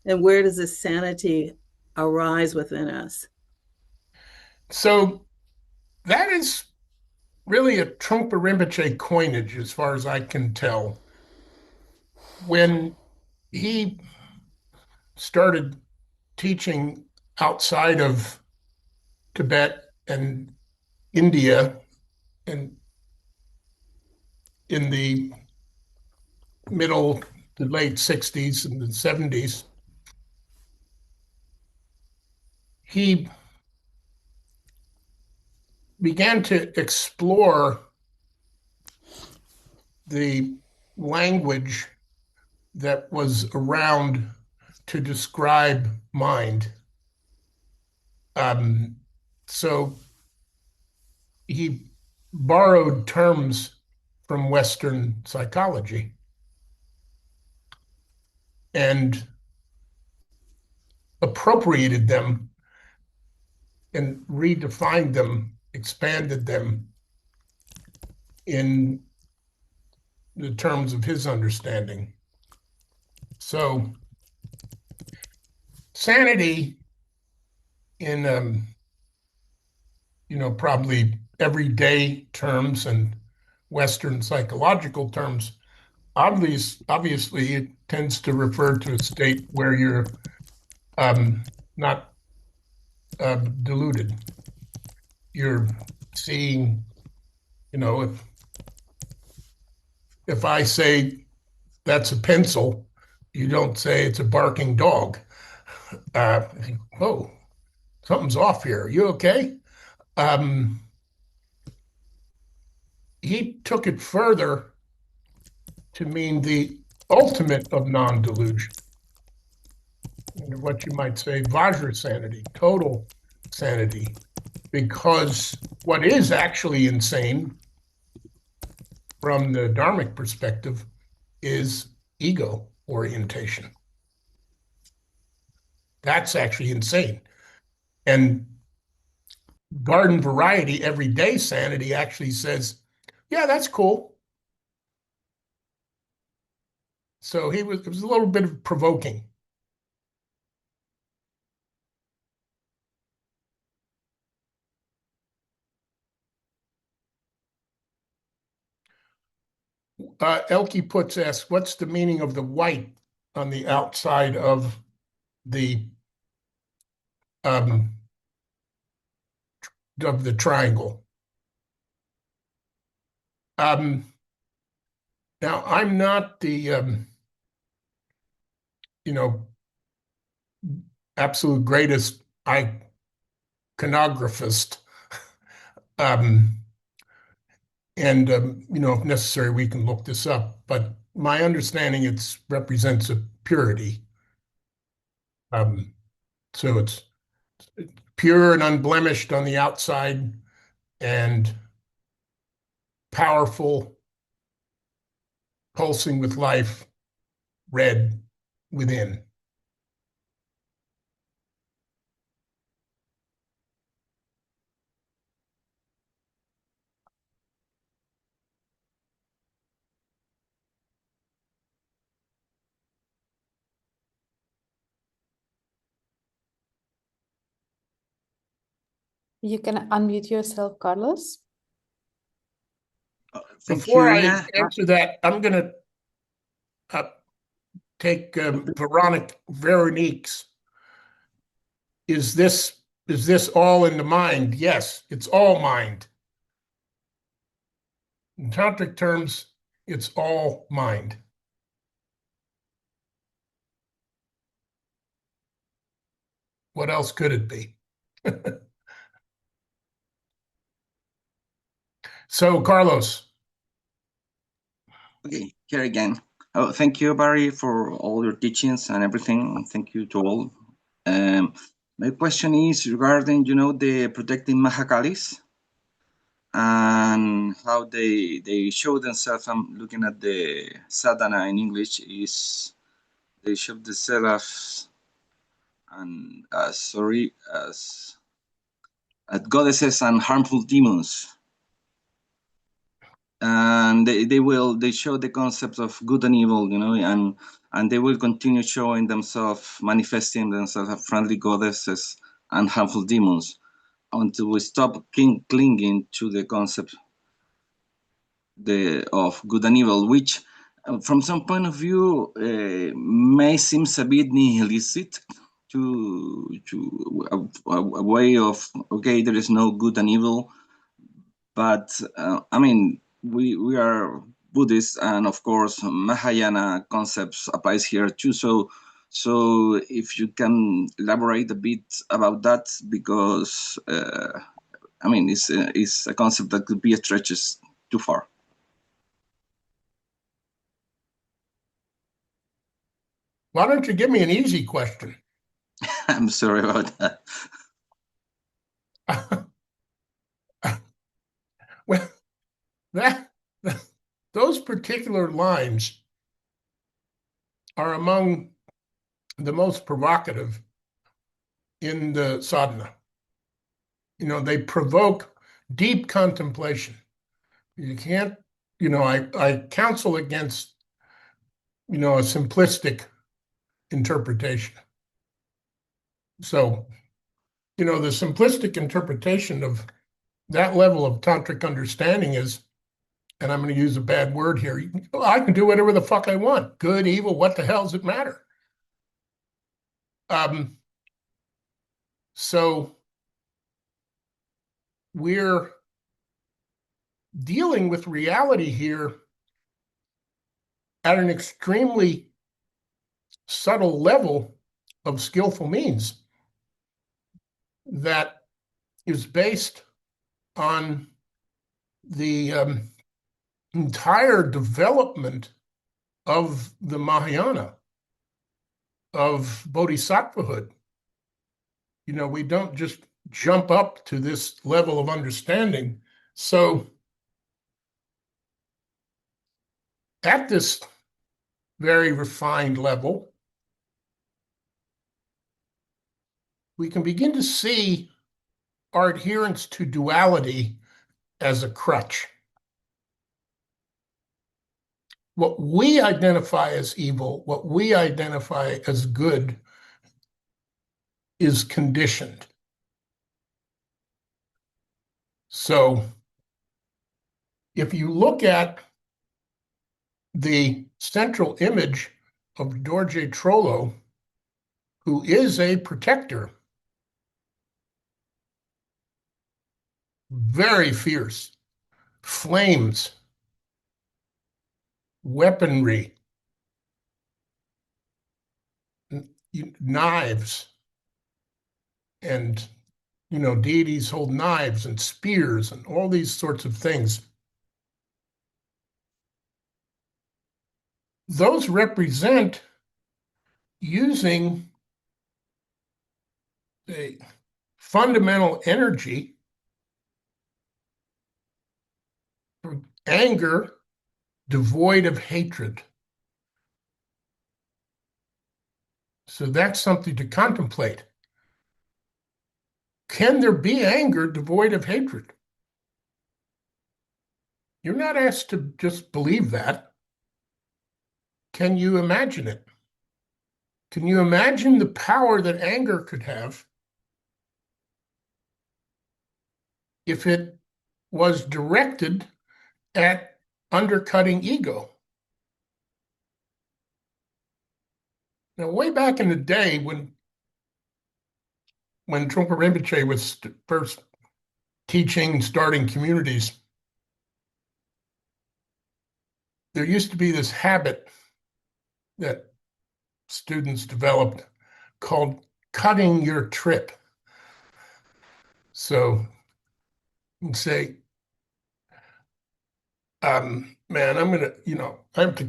And where does this sanity arise within us? So that is really a Trungpa Rinpoche coinage, as far as I can tell. When he started teaching outside of Tibet and India, and in the middle to late 60s and the 70s, he began to explore the language that was around to describe mind. So he borrowed terms from Western psychology and appropriated them and redefined them, expanded them in the terms of his understanding. So sanity in probably everyday terms and Western psychological terms, obviously it tends to refer to a state where you're not deluded. You're seeing, if I say that's a pencil, you don't say it's a barking dog. Oh, something's off here. Are you okay? He took it further to mean the ultimate of non-delusion, what you might say Vajra sanity, total sanity, because what is actually insane from the Dharmic perspective is ego orientation. That's actually insane. And garden variety, everyday sanity actually says, yeah, that's cool. So it was a little bit of provoking. Elke puts asks, what's the meaning of the white on the outside of the triangle? Now I'm not the absolute greatest iconographist. And if necessary, we can look this up. But my understanding, it represents a purity. So it's pure and unblemished on the outside, and powerful pulsing with life, red within. You can unmute yourself, Carlos. Thank Before you, I Ina. answer that, I'm going to take Veronique's. Is this all in the mind? Yes, it's all mind. In tantric terms, it's all mind. What else could it be? So, Carlos. Okay, here again. Oh, thank you, Barry, for all your teachings and everything. Thank you to all. My question is regarding, the protecting Mahakalis and how they show themselves. I'm looking at the sadhana in English. Is they show themselves and as goddesses and harmful demons. And they show the concept of good and evil, and they will continue showing themselves, manifesting themselves as friendly goddesses and harmful demons until we stop clinging to the concept of good and evil, which from some point of view may seem a bit nihilistic to a way of, okay, there is no good and evil. But we are Buddhists, and of course Mahayana concepts applies here too. So if you can elaborate a bit about that, because it's a concept that could be stretches too far. Why don't you give me an easy question? I'm sorry about that. Well, those particular lines are among the most provocative in the sadhana. They provoke deep contemplation. You can't, I counsel against, a simplistic interpretation. So, the simplistic interpretation of that level of tantric understanding is, and I'm going to use a bad word here, I can do whatever the fuck I want. Good, evil, what the hell does it matter? So we're dealing with reality here at an extremely subtle level of skillful means that is based on the entire development of the Mahayana, of bodhisattvahood. We don't just jump up to this level of understanding. So at this very refined level, we can begin to see our adherence to duality as a crutch. What we identify as evil, what we identify as good, is conditioned. So if you look at the central image of Dorje Trollo, who is a protector, very fierce, flames, weaponry, knives, and deities hold knives and spears and all these sorts of things. Those represent using a fundamental energy for anger devoid of hatred. So that's something to contemplate. Can there be anger devoid of hatred? You're not asked to just believe that. Can you imagine it? Can you imagine the power that anger could have if it was directed at undercutting ego? Now, way back in the day when Trungpa Rinpoche was first teaching and starting communities, there used to be this habit that students developed called cutting your trip. So you can say, man, I'm gonna, I have to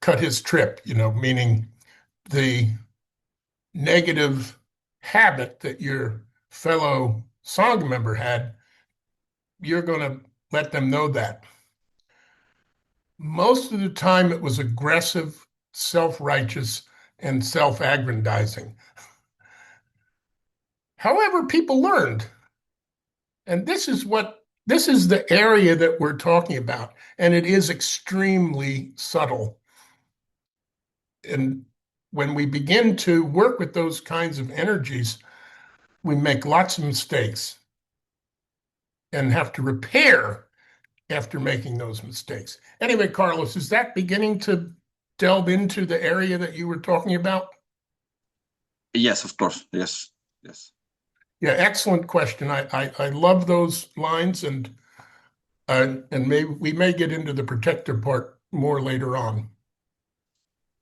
cut his trip, meaning the negative habit that your fellow Sangha member had, you're gonna let them know that. Most of the time it was aggressive, self-righteous, and self-aggrandizing. However, people learned. And this is the area that we're talking about. And it is extremely subtle. And when we begin to work with those kinds of energies, we make lots of mistakes and have to repair after making those mistakes. Anyway, Carlos, is that beginning to delve into the area that you were talking about? Yes, of course. Yes. Yeah, excellent question. I love those lines, and we may get into the protector part more later on.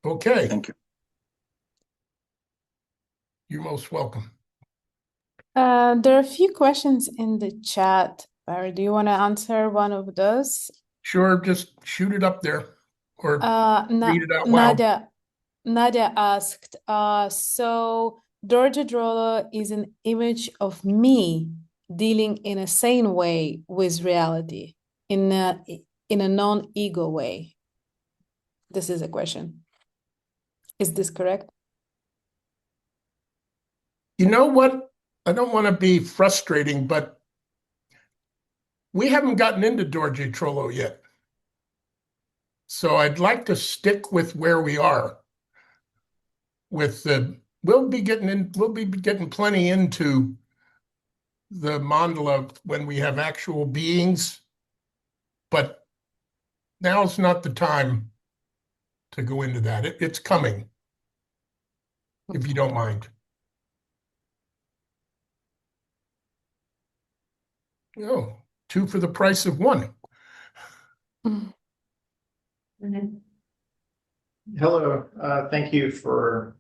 Okay. Thank you. You're most welcome. There are a few questions in the chat. Barry, do you want to answer one of those? Sure, just shoot it up there or read it out loud. Nadia asked, so Dorje Drolo is an image of me dealing in a sane way with reality, in a non-ego way. This is a question. Is this correct? You know what? I don't want to be frustrating, but we haven't gotten into Dorje Trollo yet. So I'd like to stick with where we are. We'll be getting plenty into the mandala when we have actual beings, but now's not the time to go into that. It's coming, if you don't mind. Oh, 2 for the price of 1. Hello, thank you for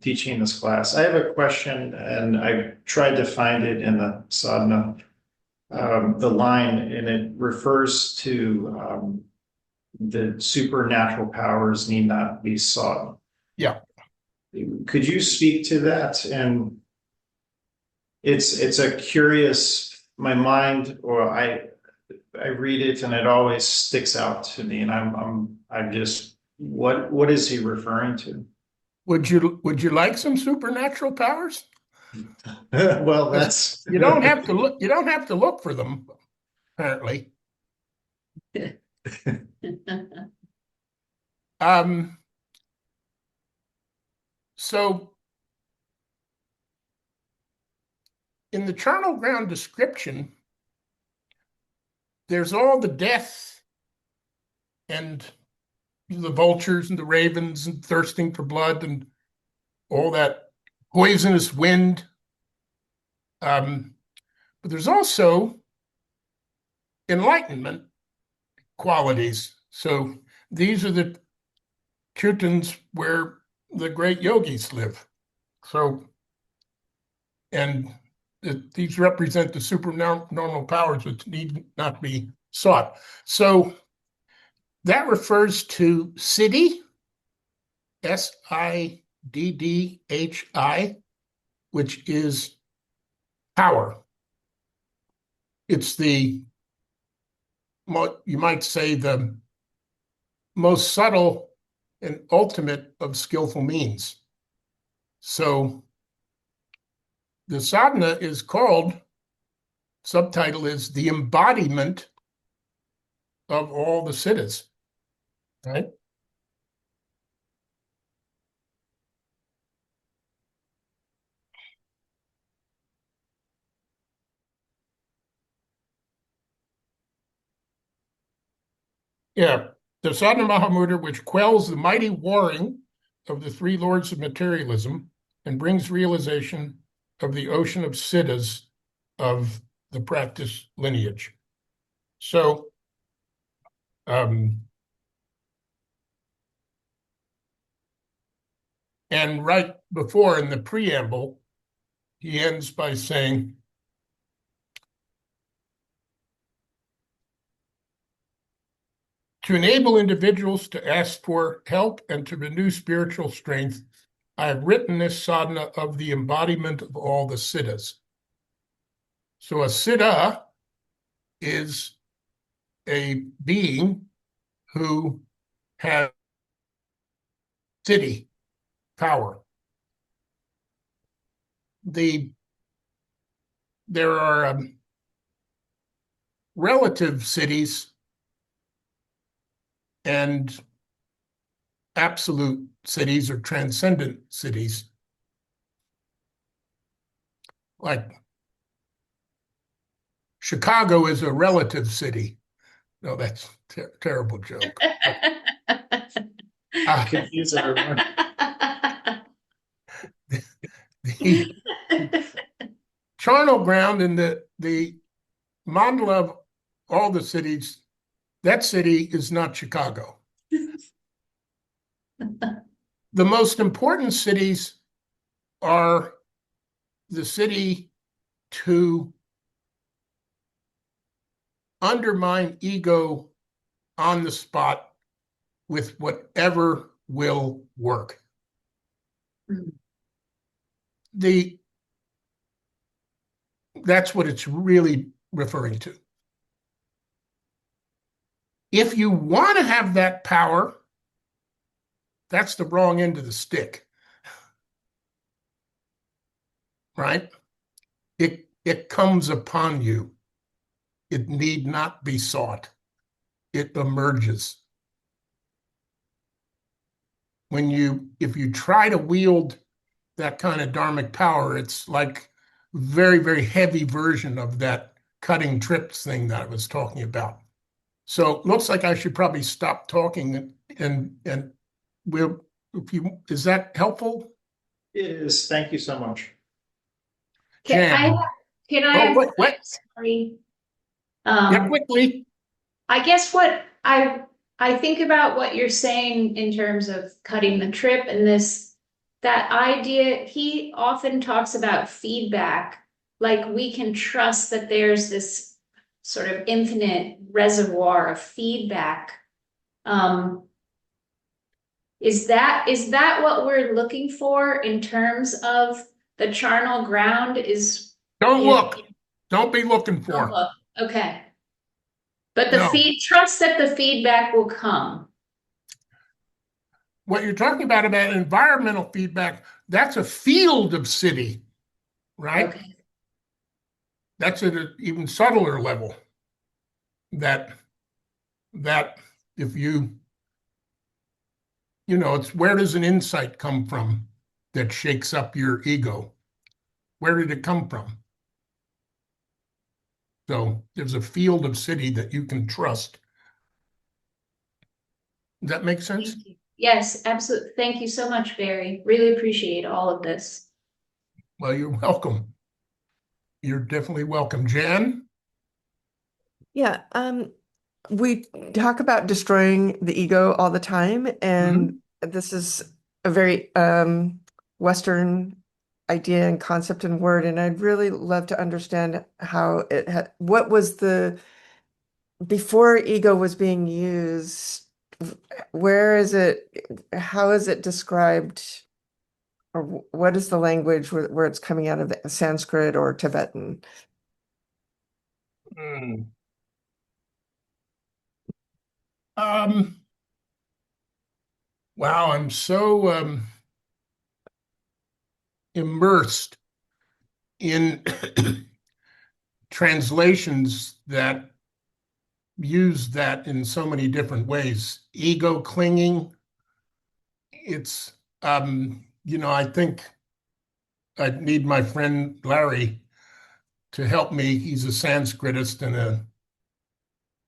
teaching this class. I have a question, and I tried to find it in the sadhana, the line, and it refers to the supernatural powers need not be sought. Yeah. Could you speak to that? And it's a curious, my mind, or I read it and it always sticks out to me, and I'm just, what is he referring to? Would you like some supernatural powers? Well, that's you don't have to look for them, apparently. So in the Charnel Ground description, there's all the death and the vultures and the ravens and thirsting for blood and all that poisonous wind. But there's also enlightenment qualities. So these are the kirtans where the great yogis live. So, and these represent the supernormal powers which need not be sought. So that refers to siddhi, Siddhi, which is power. It's you might say, the most subtle and ultimate of skillful means. So the sadhana is called, subtitle is the embodiment of all the siddhas, right? Yeah, the Sadhana of Mahamudra, which quells the mighty warring of the three lords of materialism and brings realization of the ocean of siddhas of the practice lineage. So, and right before in the preamble, he ends by saying, to enable individuals to ask for help and to renew spiritual strength, I have written this sadhana of the embodiment of all the siddhas. So a siddha is a being who has siddhi power. There are relative siddhis and absolute siddhis or transcendent siddhis. Like Chicago is a relative city. No, that's a terrible joke. Confuse everyone. The Charnel Ground in the mandala of all the cities, that city is not Chicago. The most important cities are the city to undermine ego on the spot with whatever will work. That's what it's really referring to. If you want to have that power, that's the wrong end of the stick, right? It comes upon you. It need not be sought. It emerges. If you try to wield that kind of dharmic power, it's like very, very heavy version of that cutting trips thing that I was talking about. So looks like I should probably stop talking and we'll, is that helpful? It is. Thank you so much. Jan. Can I what? Sorry. Yeah, quickly. I guess what I think about what you're saying in terms of cutting the trip and that idea, he often talks about feedback, like we can trust that there's this sort of infinite reservoir of feedback. Is that what we're looking for in terms of the charnel ground? Don't look. Don't be looking for. Don't look. Okay. But No. Trust that the feedback will come. What you're talking about environmental feedback, that's a field of siddhi, right? Okay. That's at an even subtler level. That if it's where does an insight come from that shakes up your ego? Where did it come from? So there's a field of siddhi that you can trust. Does that make sense? Yes, absolutely. Thank you so much, Barry. Really appreciate all of this. Well, you're welcome. You're definitely welcome. Jan? Yeah, we talk about destroying the ego all the time, and this is a very Western idea and concept and word, and I'd really love to understand how what was before ego was being used, where is it, how is it described, or what is the language where it's coming out of Sanskrit or Tibetan? Wow, I'm so immersed in translations that use that in so many different ways. Ego clinging, it's, I think I need my friend Larry to help me. He's a Sanskritist and a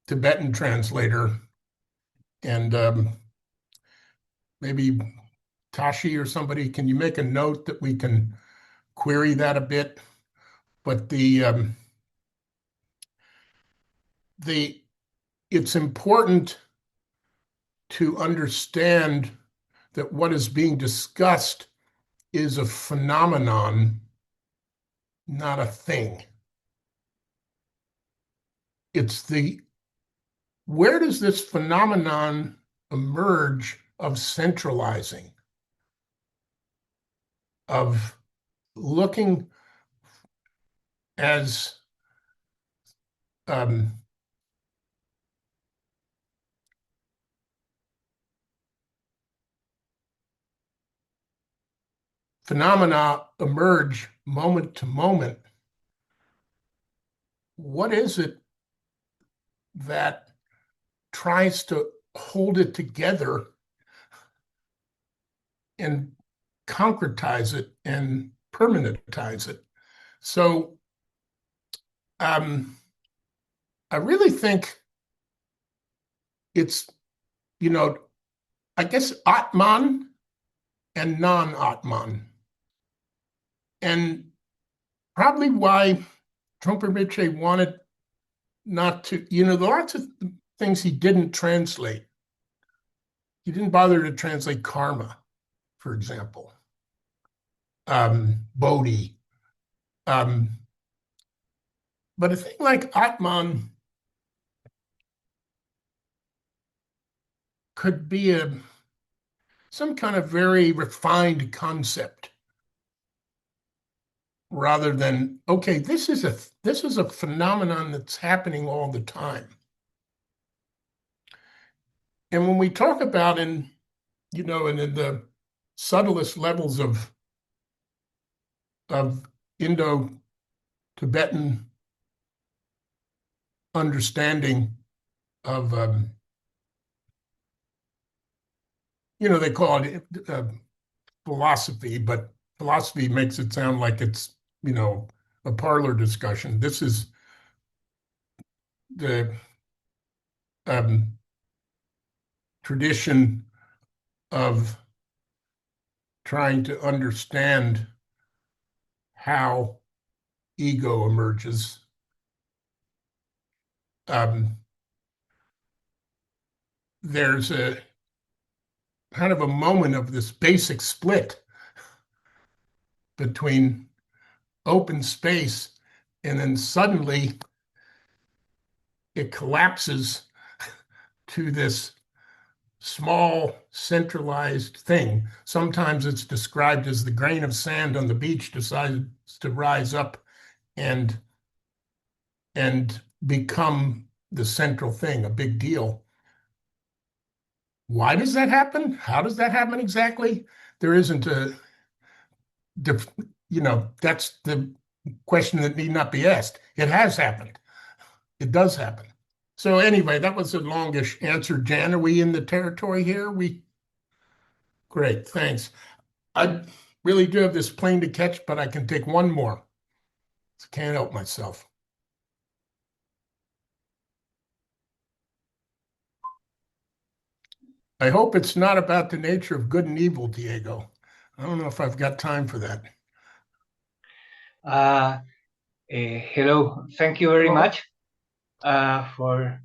Tibetan translator. And maybe Tashi or somebody, can you make a note that we can query that a bit? But it's important to understand that what is being discussed is a phenomenon, not a thing. It's where does this phenomenon emerge of centralizing, of looking as phenomena emerge moment to moment? What is it that tries to hold it together and concretize it and permanentize it? So I really think it's, I guess Atman and non-Atman. And probably why Trungpa Rinpoche wanted not to, there are lots of things he didn't translate. He didn't bother to translate karma, for example, Bodhi. But a thing like Atman could be some kind of very refined concept, rather than, okay, this is a phenomenon that's happening all the time. And when we talk about in the subtlest levels of Indo-Tibetan understanding of, they call it philosophy, but philosophy makes it sound like it's, a parlor discussion. This is the tradition of trying to understand how ego emerges. There's a kind of a moment of this basic split between open space, and then suddenly it collapses to this small centralized thing. Sometimes it's described as the grain of sand on the beach decides to rise up and become the central thing, a big deal. Why does that happen? How does that happen exactly? There isn't that's the question that need not be asked. It has happened. It does happen. So anyway, that was a longish answer. Jan, are we in the territory here? Great, thanks. I really do have this plane to catch, but I can take one more. Can't help myself. I hope it's not about the nature of good and evil, Diego. I don't know if I've got time for that. Hello, thank you very much for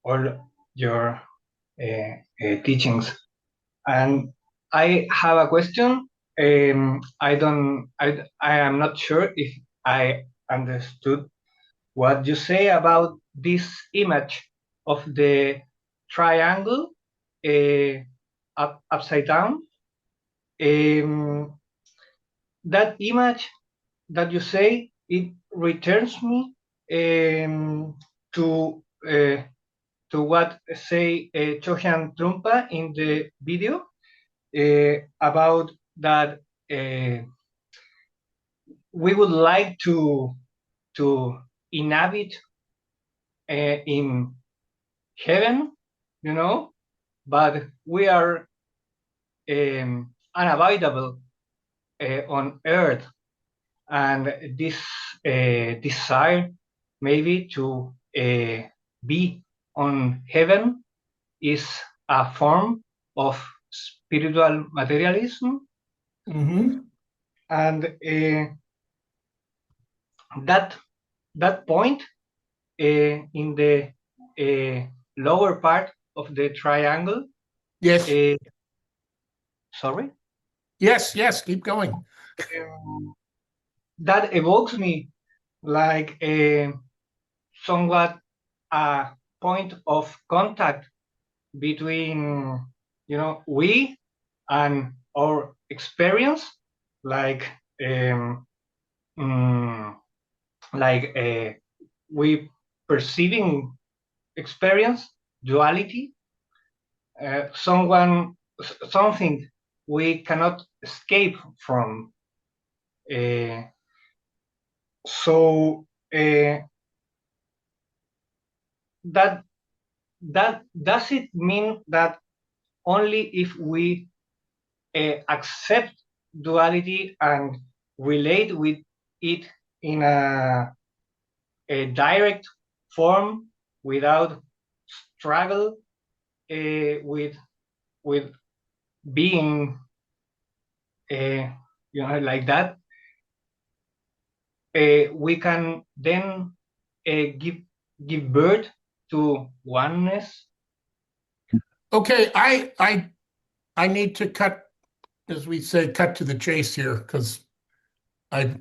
all your teachings. And I have a question. I am not sure if I understood what you say about this image of the triangle upside down. That image that you say, it returns me to what say Chohyam Trungpa in the video about that we would like to inhabit in heaven, you know, but we are unavoidable on earth, and this desire maybe to be on heaven is a form of spiritual materialism. Mm-hmm. And that point in the lower part of the triangle. Yes. Sorry? Yes, keep going. That evokes me like somewhat a point of contact between, you know, we and our experience, like we perceiving experience, duality, something we cannot escape from. So that does it mean that only if we accept duality and relate with it in a direct form without struggle with being like that, we can then give birth to oneness? Okay, I need to cut, as we say, cut to the chase here, because I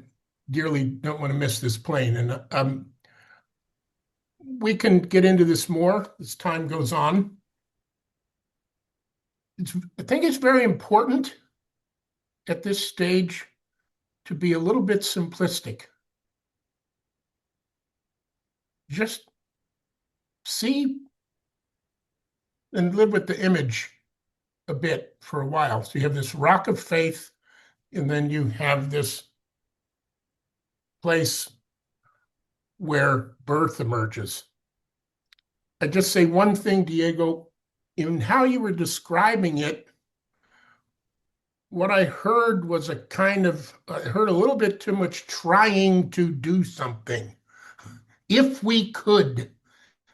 dearly don't want to miss this plane. And we can get into this more as time goes on. I think it's very important at this stage to be a little bit simplistic. Just see and live with the image a bit for a while. So you have this rock of faith, and then you have this place where birth emerges. I just say one thing, Diego, in how you were describing it, what I heard was I heard a little bit too much trying to do something. If we could,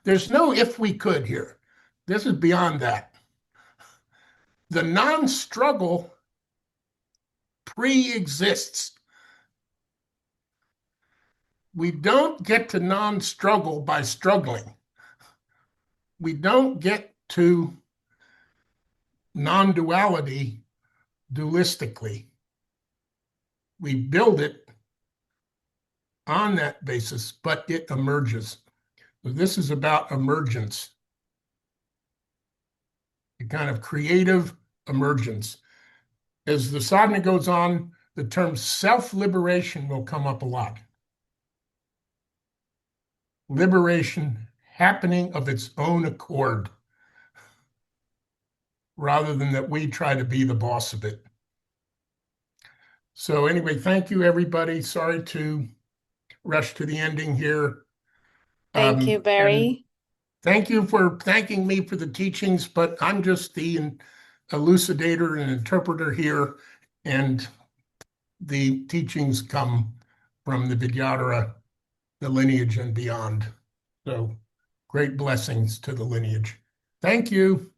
there's no if we could here. This is beyond that. The non-struggle pre-exists. We don't get to non-struggle by struggling. We don't get to non-duality dualistically. We build it on that basis, but it emerges. So this is about emergence, a kind of creative emergence. As the sadhana goes on, the term self-liberation will come up a lot. Liberation happening of its own accord, rather than that we try to be the boss of it. So anyway, thank you, everybody. Sorry to rush to the ending here. Thank you, Barry. Thank you for thanking me for the teachings, but I'm just the elucidator and interpreter here, and the teachings come from the Vidyadhara, the lineage and beyond. So great blessings to the lineage. Thank you.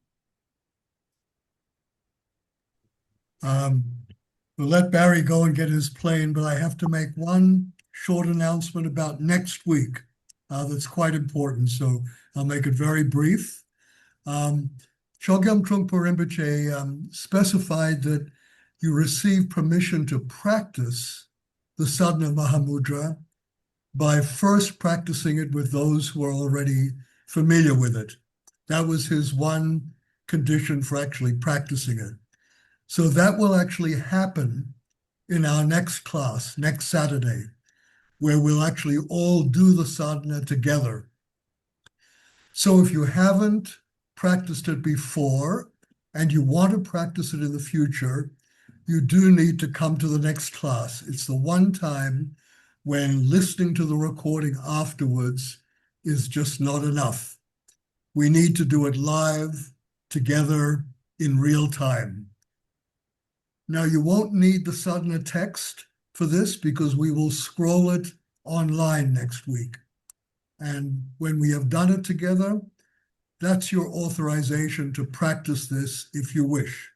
We'll let Barry go and get his plane, but I have to make one short announcement about next week that's quite important, so I'll make it very brief. Chogyam Trungpa Rinpoche specified that you receive permission to practice the Sadhana of Mahamudra by first practicing it with those who are already familiar with it. That was his one condition for actually practicing it. So that will actually happen in our next class, next Saturday, where we'll actually all do the sadhana together. So if you haven't practiced it before and you want to practice it in the future, you do need to come to the next class. It's the one time when listening to the recording afterwards is just not enough. We need to do it live, together, in real time. Now, you won't need the sadhana text for this because we will scroll it online next week. And when we have done it together, that's your authorization to practice this if you wish.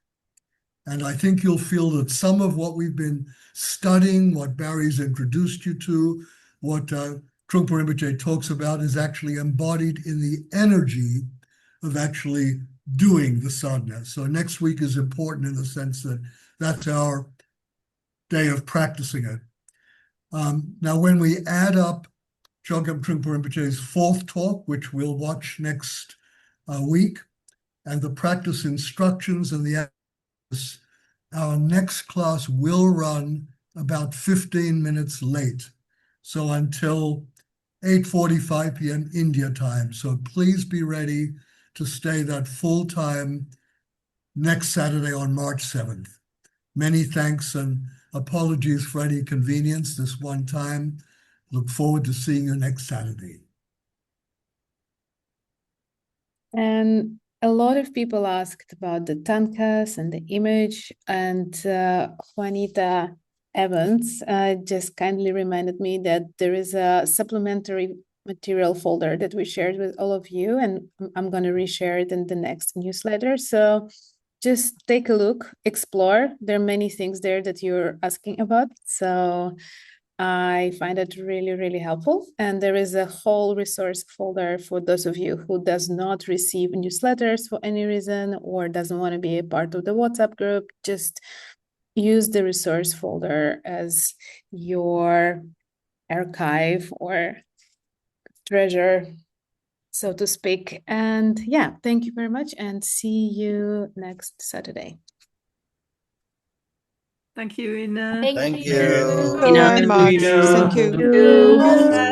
And I think you'll feel that some of what we've been studying, what Barry's introduced you to, what Trungpa Rinpoche talks about is actually embodied in the energy of actually doing the sadhana. So next week is important in the sense that that's our day of practicing it. Now, when we add up Chogyam Trungpa Rinpoche's fourth talk, which we'll watch next week, and the practice instructions and the our next class will run about 15 minutes late. So until 8:45 p.m. India time. So please be ready to stay that full time next Saturday on March 7th. Many thanks and apologies for any inconvenience this one time. Look forward to seeing you next Saturday. And a lot of people asked about the tankas and the image, and Juanita Evans just kindly reminded me that there is a supplementary material folder that we shared with all of you, and I'm going to reshare it in the next newsletter. So just take a look, explore. There are many things there that you're asking about. So I find it really, really helpful. And there is a whole resource folder for those of you who does not receive newsletters for any reason or doesn't want to be a part of the WhatsApp group. Just use the resource folder as your archive or treasure, so to speak. And yeah, thank you very much and see you next Saturday. Thank you, Ina. Thank you. Very much. Thank you.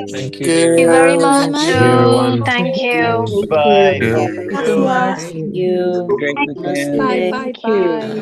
Thank Thank you very much. Thank you, everyone. Thank you. Goodbye. Thank you. Thank you so much. Have a great weekend. Namaste. Bye, bye, Thank you. bye.